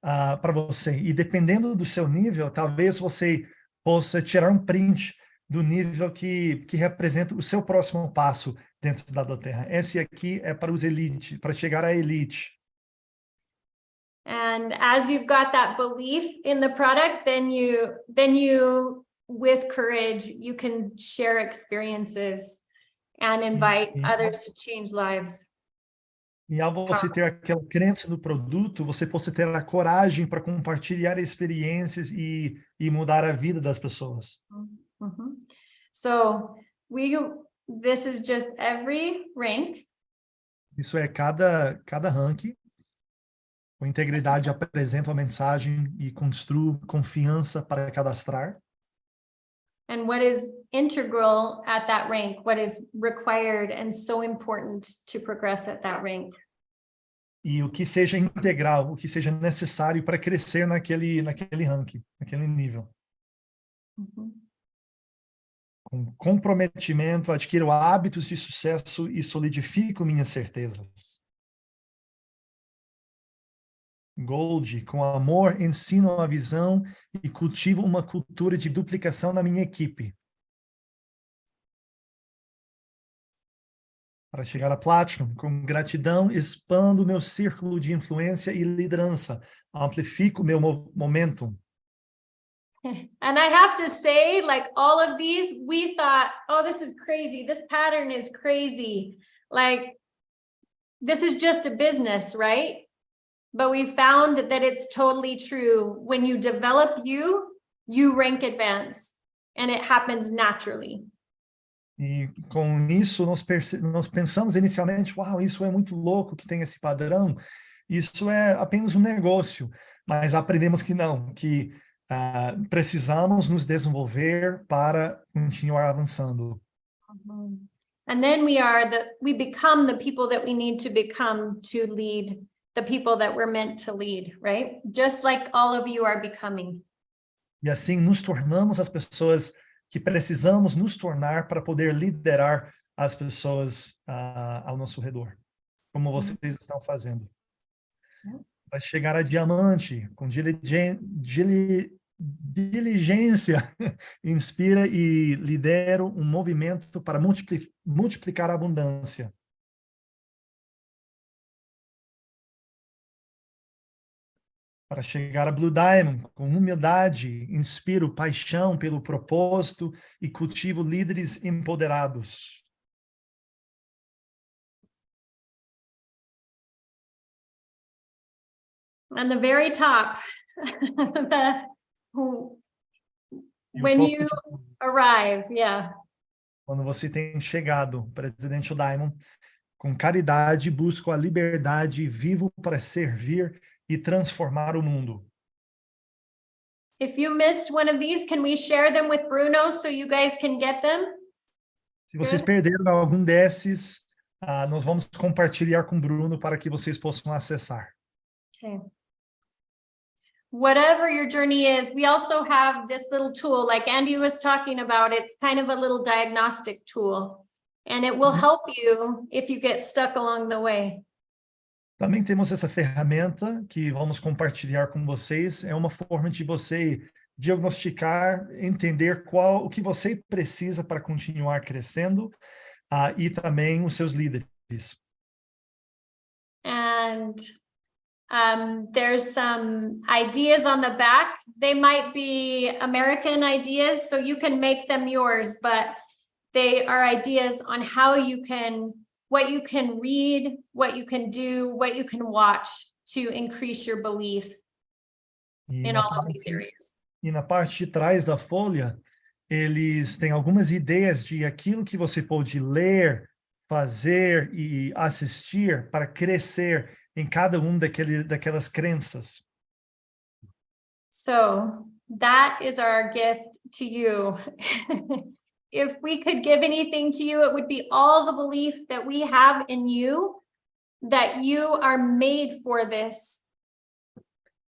para você. E dependendo do seu nível, talvez você possa tirar um print do nível que representa o seu próximo passo dentro da Terra. Esse aqui é para os elite, para chegar à elite. And as you've got that belief in the product, then you with courage, you can share experiences and invite others to change lives. E ao você ter aquela crença no produto, você pode ter a coragem para compartilhar experiências e mudar a vida das pessoas. So this is just every rank. Isso é cada ranking. Com integridade apresenta a mensagem e construa confiança para cadastrar. And what is integral at that rank? What is required and so important to progress at that rank? E o que seja integral, o que seja necessário para crescer naquele ranking, naquele nível. Com comprometimento, adquiro hábitos de sucesso e solidifico minhas certezas. Gold, com amor, ensino a visão e cultivo uma cultura de duplicação na minha equipe. Para chegar a Platinum, com gratidão, expando meu círculo de influência e liderança, amplifico meu momentum. And I have to say, like all of these, we thought, oh, this is crazy. This pattern is crazy. Like, this is just a business, right? But we found that it's totally true. When you develop you rank advance, and it happens naturally. E com isso, nós pensamos inicialmente, uau, isso é muito louco que tem esse padrão. Isso é apenas um negócio. Mas aprendemos que não, que precisamos nos desenvolver para continuar avançando. And then we become the people that we need to become to lead the people that we're meant to lead, right? Just like all of you are becoming. E assim nos tornamos as pessoas que precisamos nos tornar para poder liderar as pessoas ao nosso redor, como vocês estão fazendo. Para chegar a diamante, com diligência, inspira e lidero um movimento para multiplicar a abundância. Para chegar a Blue Diamond, com humildade, inspiro paixão pelo propósito e cultivo líderes empoderados. On the very top, when you arrive, yeah. Quando você tem chegado, Presidente Diamond, com caridade, busco a liberdade, vivo para servir e transformar o mundo. If you missed one of these, can we share them with Bruno so you guys can get them? Se vocês perderam algum desses, nós vamos compartilhar com o Bruno para que vocês possam acessar. Okay. Whatever your journey is, we also have this little tool, like Andy was talking about. It's kind of a little diagnostic tool, and it will help you if you get stuck along the way. Também temos essa ferramenta que vamos compartilhar com vocês. É uma forma de você diagnosticar, entender o que você precisa para continuar crescendo, e também os seus líderes. And There's some ideas on the back. They might be American ideas, so you can make them yours, but they are ideas on how what you can read, what you can do, what you can watch to increase your belief in all of these areas. E na parte de trás da folha, eles têm algumas ideias de aquilo que você pode ler, fazer e assistir para crescer em cada daquelas crenças. So that is our gift to you. If we could give anything to you, it would be all the belief that we have in you, that you are made for this.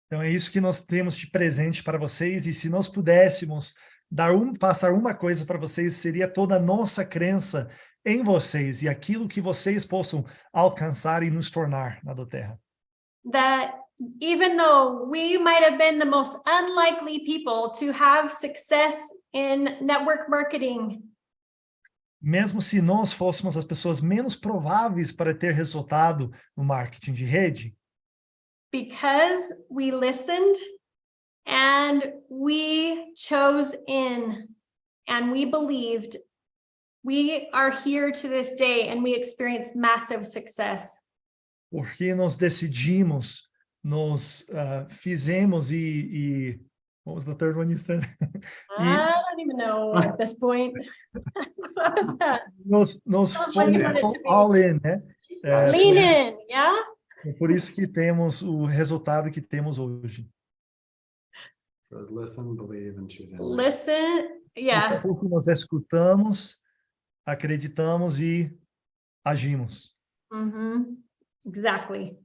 Então é isso que nós temos de presente para vocês, e se nós pudéssemos passar uma coisa para vocês, seria toda a nossa crença em vocês e aquilo que vocês possam alcançar e nos tornar na Terra. That even though we might have been the most unlikely people to have success in network marketing, mesmo se nós fôssemos as pessoas menos prováveis para ter resultado no marketing de rede, because we listened and we chose in and we believed, we are here to this day and we experience massive success. Porque nós decidimos, nós fizemos e what was the third one you said? I don't even know at this point. What was that? Nós fomos all in, né? Lean in, yeah? É por isso que temos o resultado que temos hoje. So it's listen, believe, and choose. Listen, yeah. Então, que nós escutamos, acreditamos e agimos. Mm-hmm. Exactly.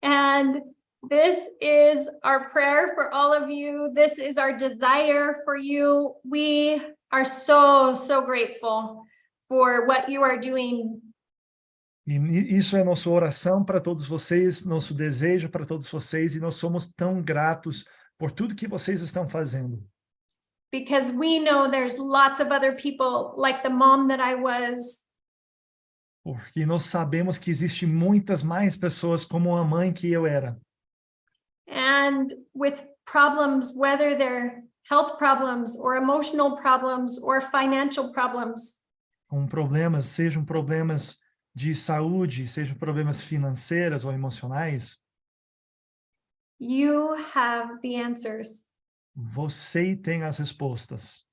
And this is our prayer for all of you. This is our desire for you. We are so, so grateful for what you are doing. E isso é nossa oração para todos vocês, nosso desejo para todos vocês, e nós somos tão gratos por tudo que vocês estão fazendo. Because we know there's lots of other people like the mom that I was. Porque nós sabemos que existe muitas mais pessoas como a mãe que eu era. And with problems, whether they're health problems or emotional problems or financial problems. Com problemas, sejam problemas de saúde, sejam problemas financeiros ou emocionais. You have the answers. Você tem as respostas.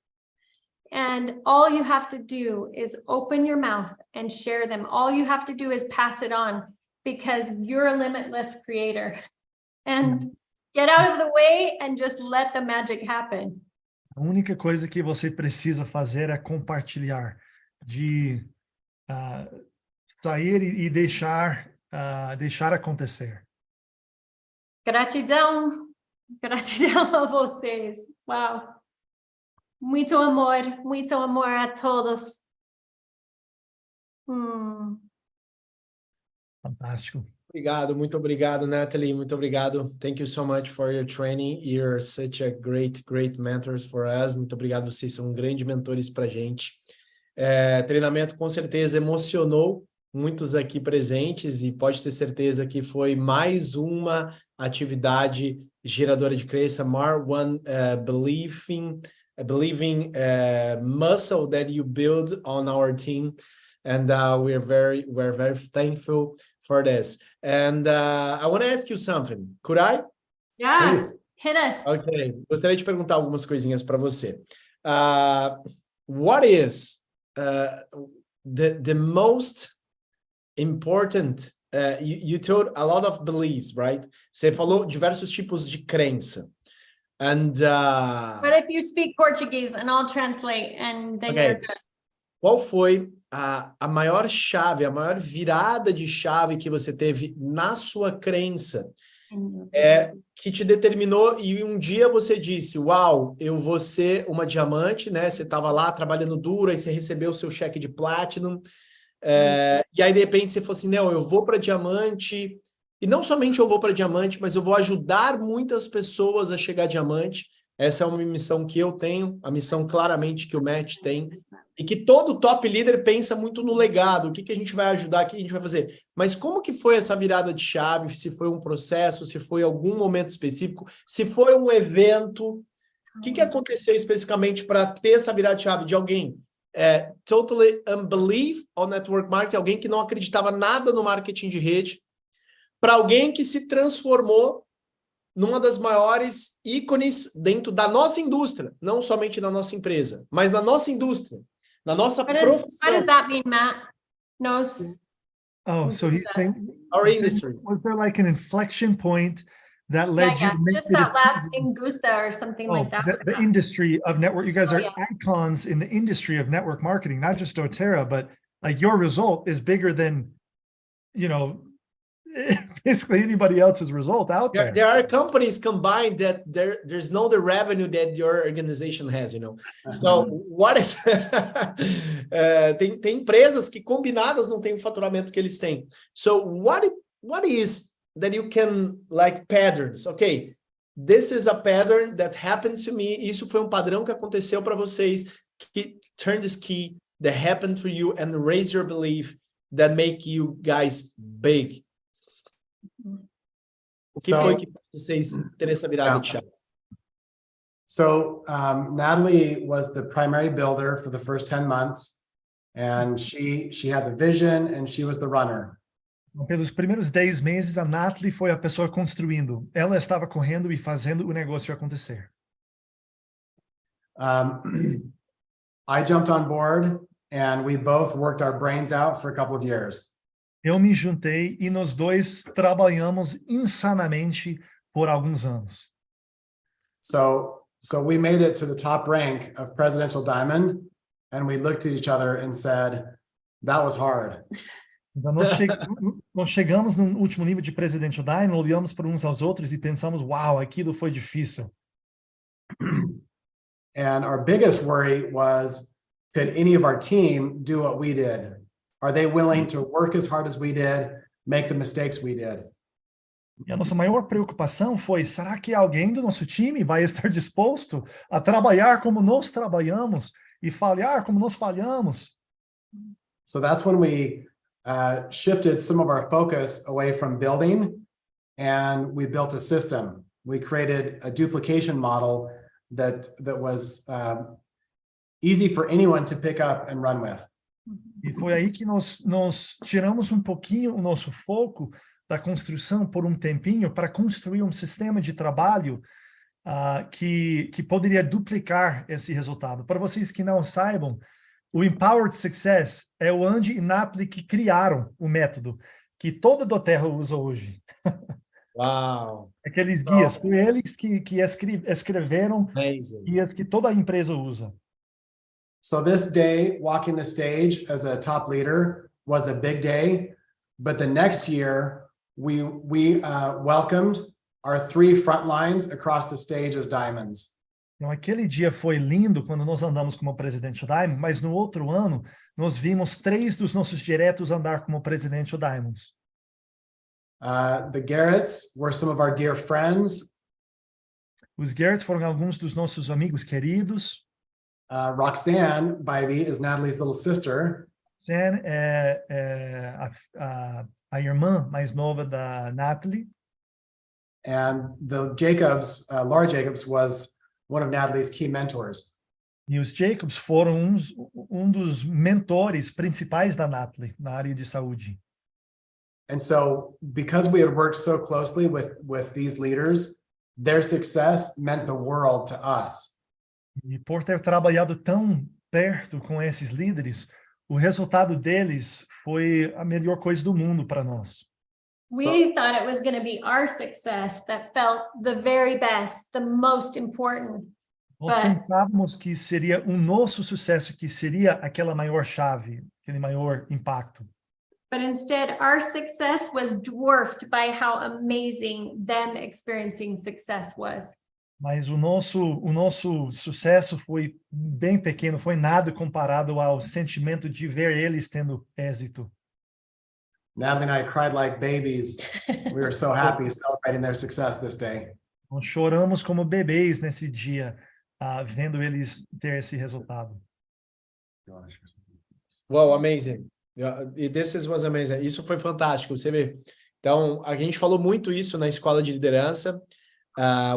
And all you have to do is open your mouth and share them. All you have to do is pass it on, because you're a limitless creator. And get out of the way and just let the magic happen. A única coisa que você precisa fazer é compartilhar, de sair e deixar acontecer. Gratidão a vocês. Wow. Muito amor a todos. Fantástico. Obrigado, muito obrigado, Natalie. Muito obrigado. Thank you so much for your training. You're such a great mentors for us. Muito obrigado, vocês são grandes mentores para a gente. Treinamento com certeza emocionou muitos aqui presentes, e pode ter certeza que foi mais uma atividade geradora de crença, more one believing muscle that you build on our team, and we're very thankful for this. And I want to ask you something. Could I? Yeah, Please? hit us. Okay. Gostaria de perguntar algumas coisinhas para você. What is the most important? You told a lot of beliefs, right? Você falou diversos tipos de crença. And But if you speak Portuguese, and I'll translate, and then okay. you're good. Qual foi a maior chave, a maior virada de chave que você teve na sua crença, que te determinou, e um dia você disse, uau, eu vou ser uma diamante, né? Você estava lá trabalhando duro, aí você recebeu o seu cheque de Platinum, e aí de repente você falou assim, não, eu vou para diamante, e não somente eu vou para diamante, mas eu vou ajudar muitas pessoas a chegar a diamante, Essa é uma missão que eu tenho, a missão claramente que o Matt tem, e que todo top líder pensa muito no legado, o que a gente vai ajudar, o que a gente vai fazer. Mas como que foi essa virada de chave? Se foi um processo, se foi algum momento específico, se foi um evento, o que aconteceu especificamente para ter essa virada de chave de alguém totally unbelief on network marketing, alguém que não acreditava nada no marketing de rede, para alguém que se transformou numa das maiores ícones dentro da nossa indústria, não somente da nossa empresa, mas da nossa indústria, na nossa profissão. What does that mean, Matt? Oh, so he's saying, Our industry. was there like an inflection point that led you to make just the that last decision? Ingusta or something like that. The industry of network. You guys are yeah. icons in the industry of network marketing, not just doTERRA, but like your result is bigger than, you know, basically anybody else's result out there. There are companies combined that there's no the revenue that your organization has, you know. So what is tem empresas que combinadas não têm o faturamento que eles têm. So what is that you can like patterns? Okay, this is a pattern that happened to me. Isso foi um padrão que aconteceu para vocês. Que turn this key that happened to you and raise your belief that make you guys big. O que foi que vocês terem essa virada de chave? So Natalie was the primary builder for the first 10 months, and she had the vision and she was the runner. Pelos primeiros 10 meses, a Natalie foi a pessoa construindo. Ela estava correndo e fazendo o negócio acontecer. I jumped on board and we both worked our brains out for a couple of years. Eu me juntei e nós dois trabalhamos insanamente por alguns anos. So we made it to the top rank of Presidential Diamond, and we looked at each other and said, that was hard. Então, nós chegamos no último nível de Presidential Diamond, olhamos para uns aos outros e pensamos, uau, aquilo foi difícil. And our biggest worry was, could any of our team do what we did? Are they willing to work as hard as we did, make the mistakes we did? E a nossa maior preocupação foi, será que alguém do nosso time vai estar disposto a trabalhar como nós trabalhamos e falhar como nós falhamos? So that's when we shifted some of our focus away from building, and we built a system. We created a duplication model that was easy for anyone to pick up and run with. E foi aí que nós tiramos um pouquinho o nosso foco da construção por um tempinho para construir um sistema de trabalho que poderia duplicar esse resultado. Para vocês que não saibam, o Empowered Success é o Andy e Natalie que criaram o método que toda doTERRA usa hoje. Uau! Aqueles guias, foi eles que escreveram guias que toda a empresa usa. So this day, walking the stage as a top leader was a big day, but the next year we welcomed our 3 front lines across the stage as diamonds. Então, aquele dia foi lindo quando nós andamos como Presidente Diamond, mas no outro ano nós vimos 3 dos nossos diretos andar como Presidente Diamonds. The Garretts were some of our dear friends. Os Garretts foram alguns dos nossos amigos queridos. Roxanne, Bybee, is Natalie's little sister. Roxanne é a irmã mais nova da Natalie. And the Jacobs, Laura Jacobs, was one of Natalie's key mentors. E os Jacobs foram um dos mentores principais da Natalie na área de saúde. And so, because we had worked so closely with these leaders, their success meant the world to us. E por ter trabalhado tão perto com esses líderes, o resultado deles foi a melhor coisa do mundo para nós. We thought it was going to be our success that felt the very best, the most important. Nós pensávamos que seria o nosso sucesso que seria aquela maior chave, aquele maior impacto. But instead, our success was dwarfed by how amazing them experiencing success was. Mas o nosso sucesso foi bem pequeno, foi nada comparado ao sentimento de ver eles tendo êxito. Natalie and I cried like babies. We were so happy celebrating their success this day. Nós choramos como bebês nesse dia, vendo eles ter esse resultado. Wow, amazing. Was amazing. Isso foi fantástico, você vê. Então, a gente falou muito isso na escola de liderança.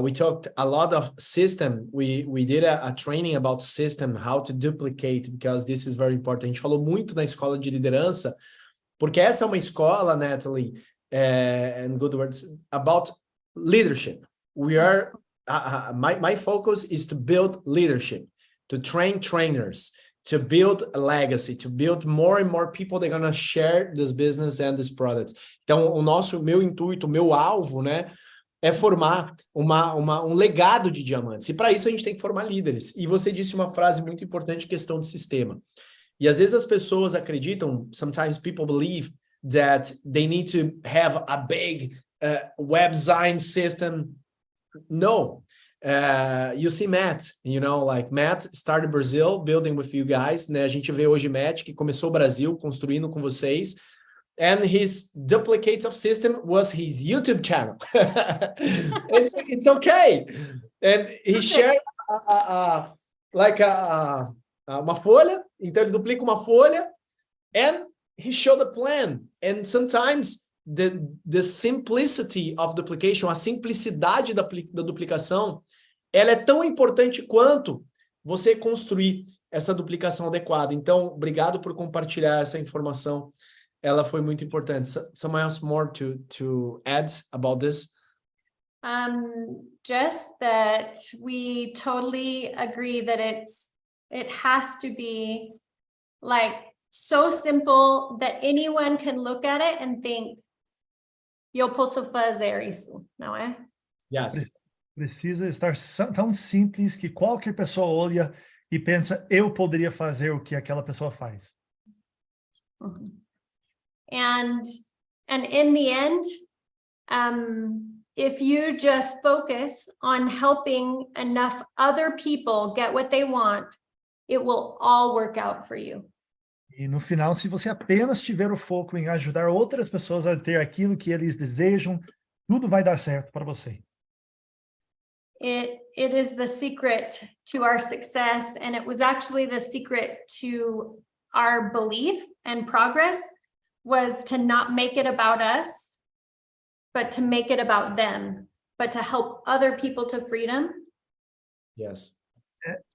We talked a lot of system. We did a training about system, how to duplicate, because this is very important. A gente falou muito na escola de liderança, porque essa é uma escola, Natalie, and good words, about leadership. We are, my focus is to build leadership, to train trainers, to build a legacy, to build more and more people that are going to share this business and this product. Então, meu intuito, o meu alvo, né, é formar um legado de diamantes. E para isso a gente tem que formar líderes. E você disse uma frase muito importante, questão de sistema. E às vezes as pessoas acreditam, sometimes people believe that they need to have a big web design system. No. You see Matt, like Matt started Brazil, building with you guys, né? A gente vê hoje Matt, que começou o Brasil, construindo com vocês, and his duplicate of system was his YouTube channel. It's okay. And he shared uma folha, então ele duplica uma folha, and he showed the plan. And sometimes the simplicity of duplication, a simplicidade da duplicação, ela é tão importante quanto você construir essa duplicação adequada. Então, obrigado por compartilhar essa informação. Ela foi muito importante. Someone else more to add about this? Just that we totally agree that it has to be like so simple that anyone can look at it and think, eu posso fazer isso, não é? Yes. Precisa estar tão simples que qualquer pessoa olha e pensa, eu poderia fazer o que aquela pessoa faz. Mm-hmm. And in the end, if you just focus on helping enough other people get what they want, it will all work out for you. E no final, se você apenas tiver o foco em ajudar outras pessoas a ter aquilo que eles desejam, tudo vai dar certo para você. It is the secret to our success, and it was actually the secret to our belief and progress, was to not make it about us, but to make it about them, but to help other people to freedom. Yes.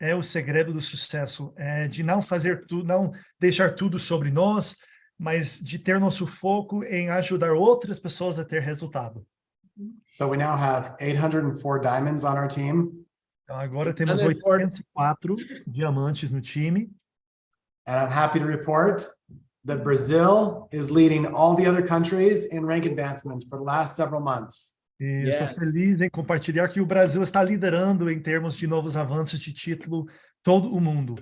É o segredo do sucesso, é de não fazer tudo, não deixar tudo sobre nós, mas de ter nosso foco em ajudar outras pessoas a ter resultado. So we now have 804 diamonds on our team. Então agora temos 804 diamantes no time. And I'm happy to report that Brazil is leading all the other countries in rank advancements for the last several months. E estou feliz em compartilhar que o Brasil está liderando em termos de novos avanços de título todo o mundo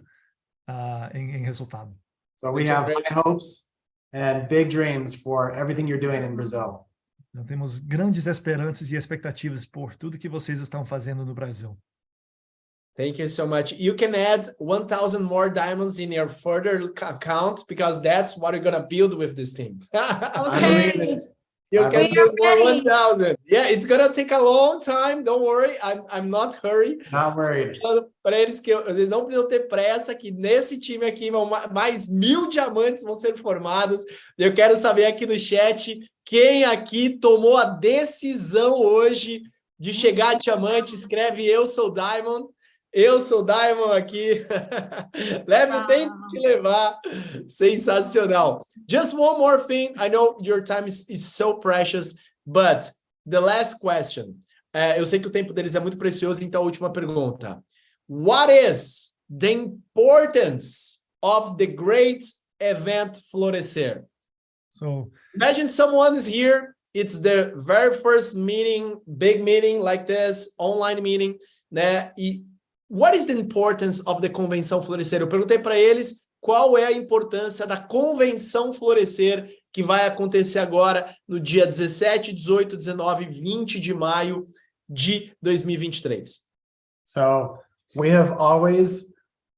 em resultado. So we have high hopes and big dreams for everything you're doing in Brazil. Então temos grandes esperanças e expectativas por tudo que vocês estão fazendo no Brasil. Thank you so much. You can add 1,000 more diamonds in your further account, because that's what you're going to build with this team. Okay. You can build more 1,000. Yeah, it's going to take a long time. Don't worry. I'm not hurried. Not worried. Para eles eles não precisam ter pressa, que nesse time aqui mais 1.000 diamantes vão ser formados. Eu quero saber aqui no chat quem aqui tomou a decisão hoje de chegar a diamante. Escreve eu sou Diamond. Eu sou Diamond aqui. Leve o tempo que levar. Sensacional. Just one more thing. I know your time is so precious, but the last question. Eu sei que o tempo deles é muito precioso, então a última pergunta. What is the importance of the great event Florescer? So, imagine someone is here. It's their very first meeting, big meeting like this, online meeting, né? E what is the importance of the Convenção Florescer? Eu perguntei para eles qual é a importância da Convenção Florescer, que vai acontecer agora no dia 17, 18, 19 e 20 de maio de 2023. So we have always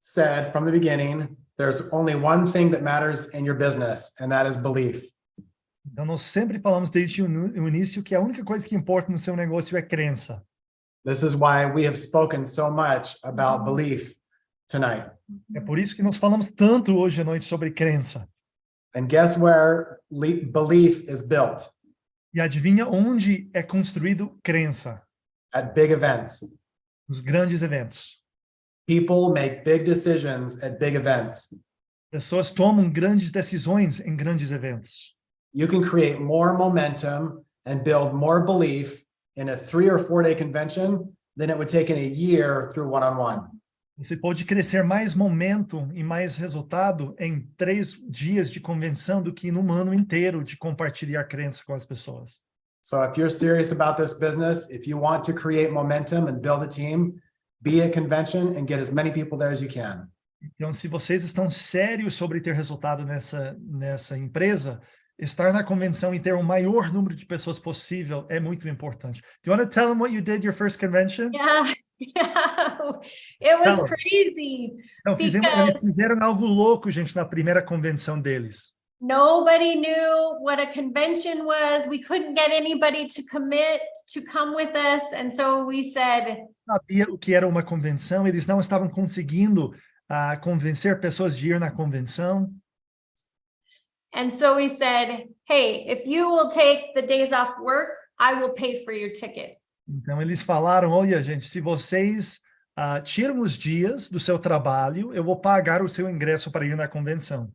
said from the beginning, there's only one thing that matters in your business, and that is belief. Então nós sempre falamos desde o início que a única coisa que importa no seu negócio é crença. This is why we have spoken so much about belief tonight. É por isso que nós falamos tanto hoje à noite sobre crença. And guess where belief is built? E adivinha onde é construído crença? At big events. Nos grandes eventos. People make big decisions at big events. Pessoas tomam grandes decisões em grandes eventos. You can create more momentum and build more belief in a 3 or 4 day convention than it would take in a year through one-on-one. Você pode crescer mais momento e mais resultado em 3 dias de convenção do que num ano inteiro de compartilhar crença com as pessoas. So if you're serious about this business, if you want to create momentum and build a team, be at convention and get as many people there as you can. Então, se vocês estão sérios sobre ter resultado nessa empresa, estar na convenção e ter o maior número de pessoas possível é muito importante. Do you want to tell them what you did your first convention? Yeah, yeah. It was Tell 'em. crazy. Então, eles fizeram algo louco, gente, na primeira convenção deles. Nobody knew what a convention was. We couldn't get anybody to commit to come with us. And so we said, Sabia o que era uma convenção, eles não estavam conseguindo convencer pessoas de ir na convenção. and so we said, hey, if you will take the days off work, I will pay for your ticket. Então, eles falaram, olha, gente, se vocês tiram os dias do seu trabalho, eu vou pagar o seu ingresso para ir na convenção.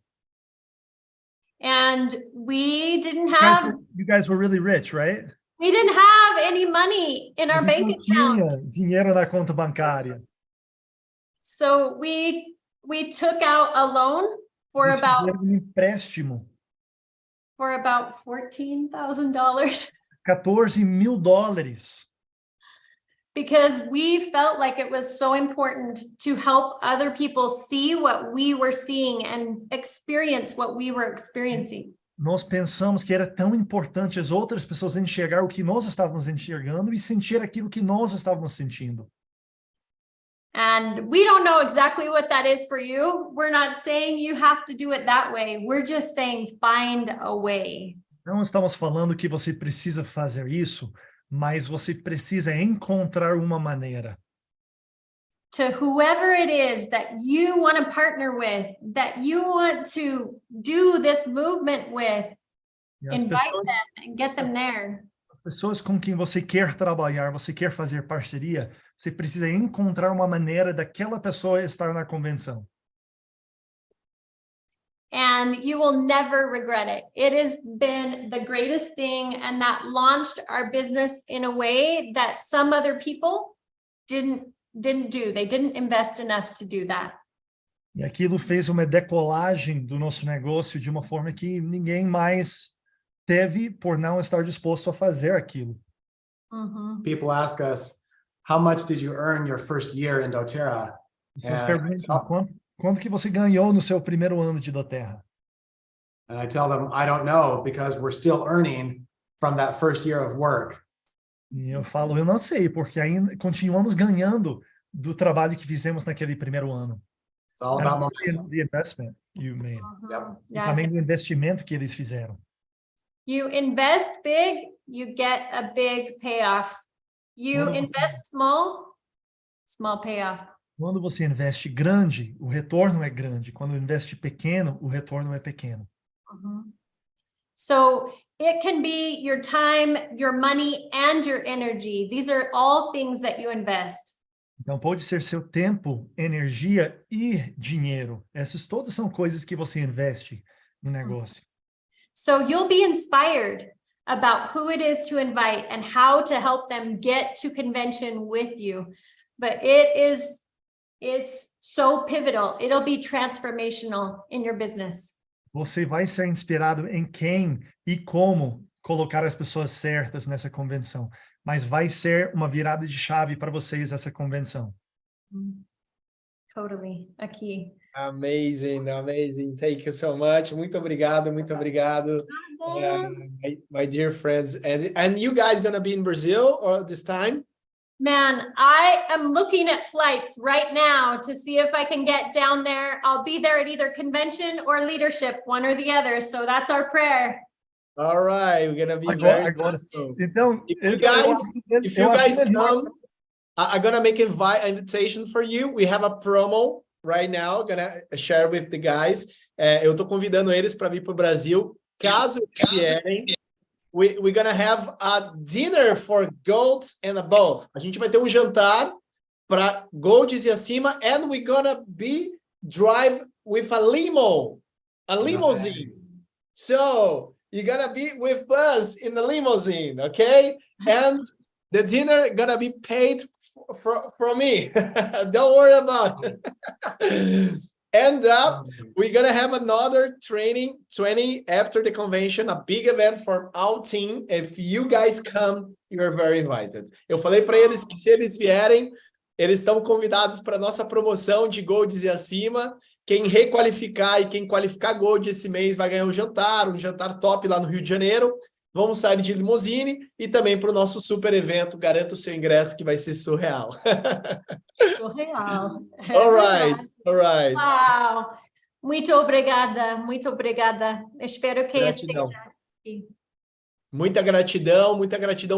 And we didn't have, You guys were really rich, right? we didn't have any money in our A bank gente não account. tinha dinheiro na conta bancária. So we took out a loan for Eles about fizeram um empréstimo, $14,000 $14 mil, because we felt like it was so important to help other people see what we were seeing and experience what we were experiencing. Nós pensamos que era tão importante as outras pessoas enxergar o que nós estávamos enxergando e sentir aquilo que nós estávamos sentindo. And we don't know exactly what that is for you. We're not saying you have to do it that way. We're just saying find a way. Não estamos falando que você precisa fazer isso, mas você precisa encontrar uma maneira. To whoever it is that you want to partner with, that you want to do this movement with, E as invite pessoas, them and get them there. as pessoas com quem você quer trabalhar, você quer fazer parceria, você precisa encontrar uma maneira daquela pessoa estar na convenção. And you will never regret it. It has been the greatest thing, and that launched our business in a way that some other people didn't do. They didn't invest enough to do that. E aquilo fez uma decolagem do nosso negócio de uma forma que ninguém mais teve por não estar disposto a fazer aquilo. Mm-hmm. People ask us, how much did you earn your first year in doTERRA? Pessoas perguntam quanto que você ganhou no seu primeiro ano de doTERRA? And I tell them, I don't know, because we're still earning from that first year of work. E eu falo, eu não sei, porque ainda continuamos ganhando do trabalho que fizemos naquele primeiro ano. It's all about momentum. The investment you made. Yep. E também do investimento que eles fizeram. You invest big, you get a big payoff. You Quando você- invest small, small payoff. Quando você investe grande, o retorno é grande. Quando investe pequeno, o retorno é pequeno. Mhm. So it can be your time, your money, and your energy. These are all things that you invest. Então, pode ser seu tempo, energia e dinheiro. Essas todas são coisas que você investe no negócio. So you'll be inspired about who it is to invite and how to help them get to convention with you. But it's so pivotal. It'll be transformational in your business. Você vai ser inspirado em quem e como colocar as pessoas certas nessa convenção. Mas vai ser uma virada de chave para vocês essa convenção. Totally. Aqui. Amazing, amazing. Thank you so much. Muito obrigado, muito obrigado. My dear friends. And you guys gonna be in Brazil or this time? Man, I am looking at flights right now to see if I can get down there. I'll be there at either convention or leadership, one or the other. So that's our prayer. All right, we're gonna be Agora- very agora- soon. Então, If you guys come, I'm gonna make an invitation for you. We have a promo right now. Gonna share with the guys. Eu tô convidando eles para vir para o Brasil. Caso eles vierem, we're gonna have a dinner for golds and above. A gente vai ter um jantar para golds e acima, and we're gonna drive with a limousine. So you're gonna be with us in the limousine, okay? And the dinner gonna be paid from me. Don't worry about it. And we're gonna have another training 20 after the convention, a big event for our team. If you guys come, you're very invited. Eu falei para eles que se eles vierem, eles estão convidados para nossa promoção de golds e acima. Quem requalificar e quem qualificar gold esse mês vai ganhar um jantar top lá no Rio de Janeiro. Vamos sair de limousine e também para o nosso super evento. Garanta o seu ingresso que vai ser surreal. Surreal. All right. Uau! Muito obrigada. Espero que esteja aqui. Muita gratidão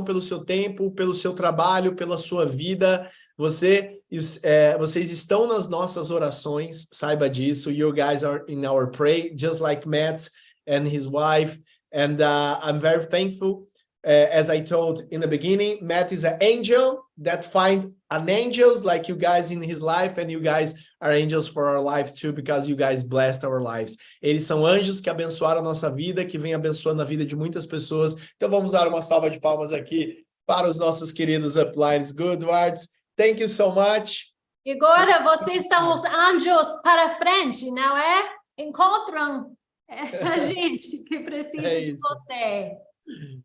pelo seu tempo, pelo seu trabalho, pela sua vida. Vocês estão nas nossas orações, saiba disso. You guys are in our prayer, just like Matt and his wife. And I'm very thankful. As I told in the beginning, Matt is an angel that find an angels like you guys in his life, and you guys are angels for our lives too, because you guys blessed our lives. Eles são anjos que abençoaram a nossa vida, que vem abençoando a vida de muitas pessoas. Então vamos dar uma salva de palmas aqui para os nossos queridos uplines. Good words. Thank you so much. E agora vocês são os anjos para frente, não é? Encontram a gente que precisa de você.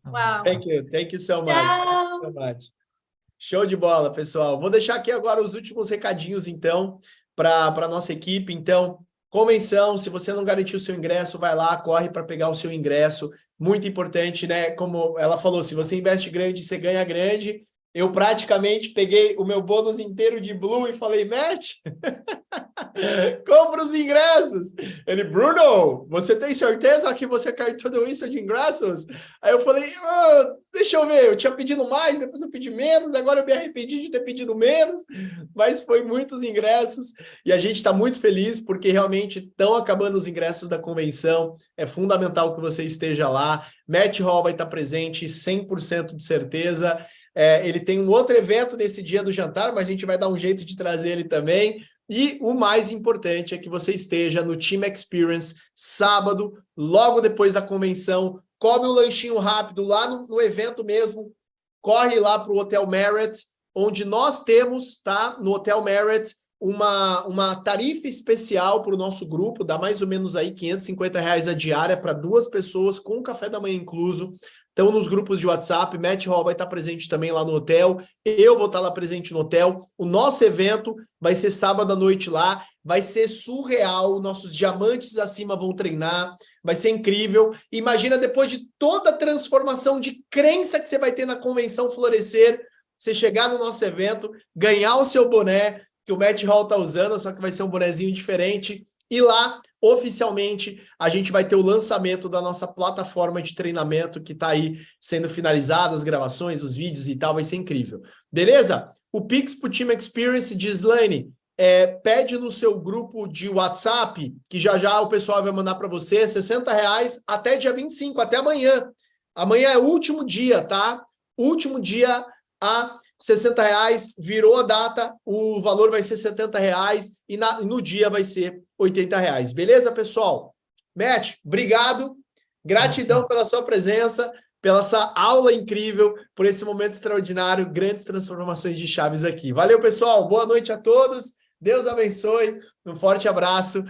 Wow. Thank you so much. Tchau. Thank you so much. Show de bola, pessoal. Vou deixar aqui agora os últimos recadinhos, então, para a nossa equipe. Então, convenção, se você não garantiu o seu ingresso, vai lá, corre para pegar o seu ingresso. Muito importante, né? Como ela falou, se você investe grande, você ganha grande. Eu praticamente peguei o meu bônus inteiro de Blue e falei, Matt, compra os ingressos. Ele, Bruno, você tem certeza que você quer tudo isso de ingressos? Aí eu falei, deixa eu ver, eu tinha pedido mais, depois eu pedi menos, agora eu me arrependi de ter pedido menos, mas foi muitos ingressos e a gente está muito feliz porque realmente estão acabando os ingressos da convenção, é fundamental que você esteja lá. Matt Hall vai estar presente, 100% de certeza. Ele tem um outro evento nesse dia do jantar, mas a gente vai dar um jeito de trazer ele também. E o mais importante é que você esteja no Team Experience sábado, logo depois da convenção. Come um lanchinho rápido lá no evento mesmo. Corre lá para o Hotel Marriott, onde nós temos, tá? No Hotel Marriott, uma tarifa especial para o nosso grupo, dá mais ou menos aí R$550 a diária para 2 pessoas, com café da manhã incluso. Então, nos grupos de WhatsApp, Matt Hall vai estar presente também lá no hotel, eu vou estar lá presente no hotel. O nosso evento vai ser sábado à noite lá, vai ser surreal, nossos diamantes acima vão treinar, vai ser incrível. Imagina depois de toda a transformação de crença que você vai ter na convenção Florescer, você chegar no nosso evento, ganhar o seu boné, que o Matt Hall está usando, só que vai ser um bonezinho diferente. E lá, oficialmente, a gente vai ter o lançamento da nossa plataforma de treinamento que está aí sendo finalizada, as gravações, os vídeos e tal, vai ser incrível. Beleza? O Pix pro Team Experience de Slane, pede no seu grupo de WhatsApp, que já o pessoal vai mandar para você, R$60 até dia 25, até amanhã. Amanhã é o último dia, tá? Último dia a R$60, virou a data, o valor vai ser R$70 e no dia vai ser R$80. Beleza, pessoal? Matt, obrigado. Gratidão pela sua presença, pela essa aula incrível, por esse momento extraordinário, grandes transformações de chaves aqui. Valeu, pessoal. Boa noite a todos. Deus abençoe. Um forte abraço.